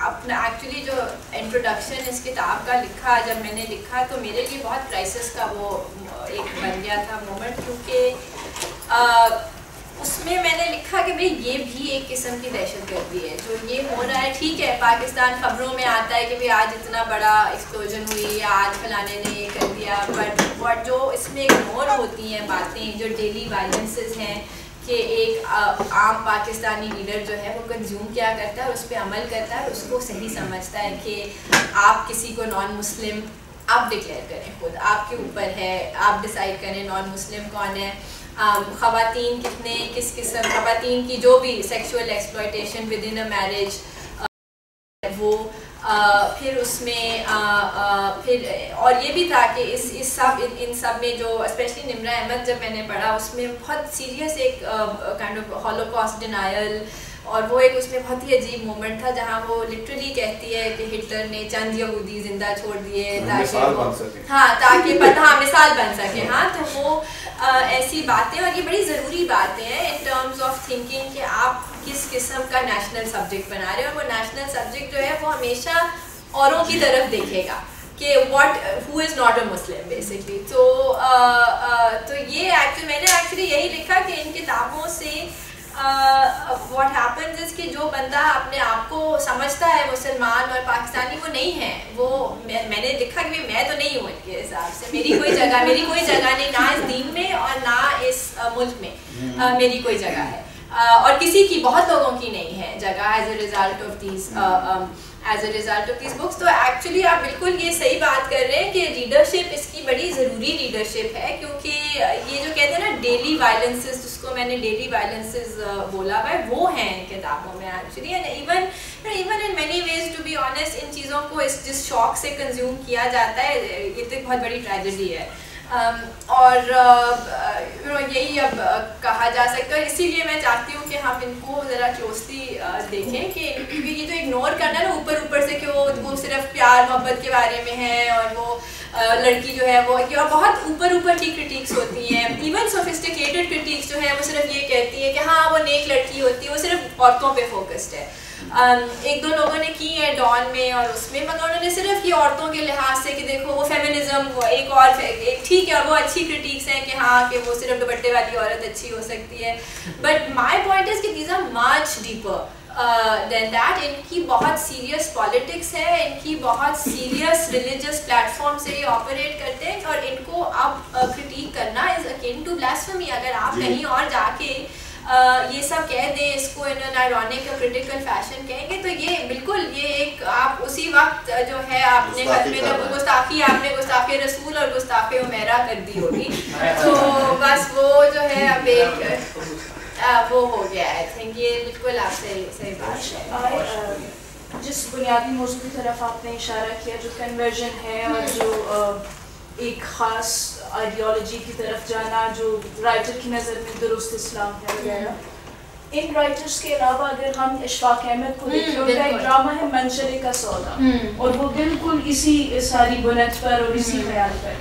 اپنا ایکچولی جو انٹروڈکشن اس کتاب کا لکھا, جب میں نے لکھا تو میرے لیے بہت کرائسس کا وہ ایک بن گیا تھا مومنٹ, کیونکہ اس میں میں نے لکھا کہ بھئی یہ بھی ایک قسم کی دہشت گردی ہے جو یہ ہو رہا ہے. ٹھیک ہے پاکستان خبروں میں آتا ہے کہ بھئی آج اتنا بڑا ایکسپلوژن ہوئی یا آج فلانے نے یہ کر دیا, بٹ جو اس میں اگنور ہوتی ہیں باتیں, جو ڈیلی وائلنسز ہیں کہ ایک عام پاکستانی لیڈر جو ہے وہ کنزیوم کیا کرتا ہے اور اس پہ عمل کرتا ہے اور اس کو صحیح سمجھتا ہے کہ آپ کسی کو نان مسلم آپ ڈکلیئر کریں, خود آپ کے اوپر ہے, آپ ڈیسائیڈ کریں نان مسلم کون ہے, خواتین کتنے کس قسم, خواتین کی جو بھی sexual exploitation with in a marriage وہ, پھر اس میں پھر اور یہ بھی تھا کہ ان سب میں جو اسپیشلی نمرہ احمد جب میں نے پڑھا اس میں بہت سیریس ایک کائنڈ آف ہولوکاسٹ ڈینائل, اور وہ ایک اس میں بہت ہی عجیب مومنٹ تھا جہاں وہ لٹرلی کہتی ہے کہ ہٹلر نے چند یہودی زندہ چھوڑ دیے تاکہ وہ تاکہ مثال بن سکے. ہاں تو وہ ایسی باتیں, اور یہ بڑی ضروری باتیں ہیں ان ٹرمز آف تھنکنگ کہ آپ کس قسم کا نیشنل سبجیکٹ بنا رہے ہیں, اور وہ نیشنل سبجیکٹ جو ہے وہ ہمیشہ اوروں کی طرف دیکھے گا کہ ہو is not a Muslim basically. تو یہ میں نے ایکچولی یہی لکھا کہ ان کتابوں سے واٹ ہیپنز از کہ جو بندہ اپنے آپ کو سمجھتا ہے مسلمان اور پاکستانی وہ نہیں ہے, وہ میں نے لکھا کہ میں تو نہیں ہوں ان کے حساب سے, میری کوئی جگہ نہیں, نہ اس دین میں اور نہ اس ملک میں میری کوئی جگہ ہے, اور کسی کی, بہت لوگوں کی نہیں ہے جگہ as a result of these books. تو ایکچولی آپ بالکل یہ صحیح بات کر رہے ہیں کہ لیڈرشپ اس کی بڑی ضروری لیڈرشپ ہے, کیونکہ یہ جو کہتے ہیں نا ڈیلی وائلنسز, جس کو میں نے ڈیلی وائلنسز بولا ہوا ہے, وہ ہیں ان کتابوں میں actually. And even in many ways to be honest ان چیزوں کو جس شوق سے کنزیوم کیا جاتا ہے یہ تو ایک بہت بڑی ٹریجڈی ہے. اور یہی اب کہا جا سکتا ہے, اسی لیے میں چاہتی ہوں کہ ہم ان کو ذرا کلوزلی دیکھیں کہ یہ جو اگنور کرنا ہے نا اوپر سے کہ وہ صرف پیار محبت کے بارے میں ہے, اور وہ لڑکی جو ہے وہ بہت اوپر کی کرٹیکس ہوتی ہیں, ایون سوفسٹیکیٹڈ کرٹیکس جو ہے وہ صرف یہ کہتی ہے کہ ہاں وہ نیک لڑکی ہوتی ہے, وہ صرف عورتوں پہ فوکسڈ ہے. ایک دو لوگوں نے کی ہے ڈان میں اور اس میں, مگر انہوں نے صرف یہ عورتوں کے لحاظ سے کہ دیکھو وہ فیمنزم ایک ٹھیک ہے, اور وہ اچھی کرٹیکس ہیں کہ ہاں کہ وہ صرف دوپٹے والی عورت اچھی ہو سکتی ہے, بٹ مائی پوائنٹ از کہ these are much deeper than that. ان کی بہت سیریس پالیٹکس ہے, ان کی بہت سیریس ریلیجیس پلیٹ فارم سے یہ آپریٹ کرتے ہیں, اور ان کو اب کرٹیک کرنا از اکین ٹو بلاسفیمی. اگر آپ کہیں اور جا کے یہ سب کہہ دیں, اس کو ان این آئرونک اور کرٹیکل فیشن کہیں گے, تو یہ بالکل یہ ایک آپ اسی وقت جو ہے آپ نے خط میں جب گستاخی, آپ نے گستاخی رسول اور گستاخی عمیرہ کر دی ہوگی, تو بس وہ جو ہے اب ایک وہ ہو گیا ہے. آئی تھنک یہ بالکل آپ سے صحیح بات ہے. جس بنیادی موضوع کی طرف آپ نے اشارہ کیا جو کنورژن ہے اور جو ایک خاص آئیڈیالوجی کی طرف جانا جو رائٹر کی نظر میں درست اسلام ہے وغیرہ, ان رائٹرز کے علاوہ اگر ہم اشفاق احمد کو دیکھیں, ان کا ایک ڈرامہ ہے منشرے کا سودا, اور وہ بالکل اسی ساری بنت پر اور اسی خیال پر.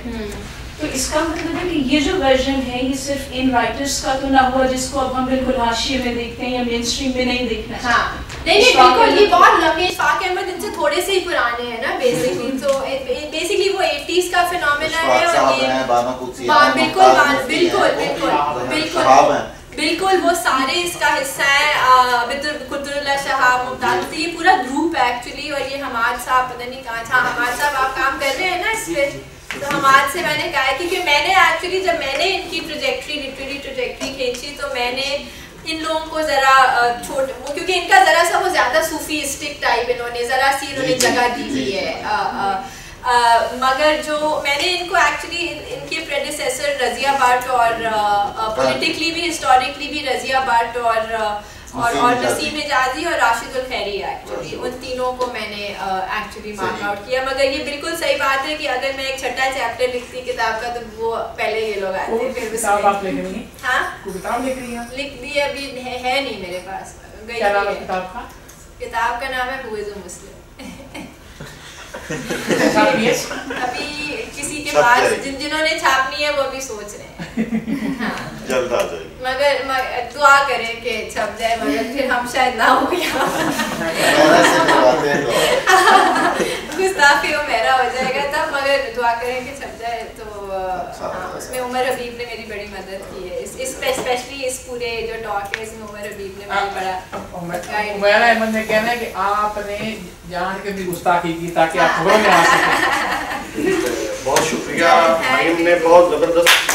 تو اس کا مطلب ہے کہ یہ جو ورژن ہے یہ صرف ان رائٹرز کا تو نہ ہوا جس کو اب ہم بالکل حاشیے میں دیکھتے ہیں یا مین اسٹریم میں نہیں دیکھنا چاہتے. نہیں بالکل, یہ بہت لمبے, اشفاق احمد ان سے تھوڑے سے ہی پرانے ہیں نا بیسکلی, تو بیسکلی وہ 80s کا فینومینا ہے, اور یہ بالکل وہ سارے اس کا حصہ ہیں. قطر اللہ شہاب, ممتاز, یہ پورا گروپ ہے ایکچولی. اور یہ حماد صاحب پتہ نہیں کہاں تھا, حماد صاحب آپ کام کر رہے ہیں نا اس پہ, تو حماد سے میں نے کہا کیونکہ میں نے ایکچولی جب میں نے ان کی لٹریری ٹریجیکٹری کھینچی تو میں نے ان لوگوں کو ذرا چھوٹ, کیونکہ ان کا ذرا سا وہ زیادہ صوفیسٹک ٹائپ انہوں نے جگہ دی ہوئی ہے, مگر جو میں نے ان کو ایکچولی ان کے پریڈیسیسر رضیہ بٹ اور پولیٹیکلی بھی ہسٹوریکلی بھی رضیہ بٹ اور اور نسیم اجازی اور راشد الخیری ایکچولی ان تینوں کو میں نے ایکچولی مارک آؤٹ کیا. مگر یہ بالکل صحیح بات ہے کہ اگر میں ایک چھٹا چیپٹر لکھتی کتاب کا تو وہ پہلے یہ لوگ آتے پھر کتاب آپ لکھ رہی ہیں؟ ہاں کتاب لکھ رہی ہیں؟ لکھ دی ابھی ہے نہیں میرے پاس. کیا نام ہے کتاب کا؟ کتاب کا نام ہے ہو از اے مسلم. ابھی کسی کے پاس جنہوں نے چھاپنی ہے وہ ابھی سوچ رہے ہیں. ہاں جلد آ جائے گی. مگر دعا کریں کہ چھپ جائے مگر پھر ہم شاید نہ ہو گیا گستاخی میرا ہو جائے گا تب. مگر دعا کریں کہ چھپ جائے تو اس میں عمر حبیب نے میری بڑی مدد کی ہے. اسپیشلی اس پورے جو ٹاک ہے اس میں عمر حبیب نے میری بڑا عمیر احمد نے کہنا ہے کہ آپ نے جان کے بھی گستاخی کی تاکہ آپ خبروں میں آ سکیں. بہت شکریہ. مریم نے بہت زبردست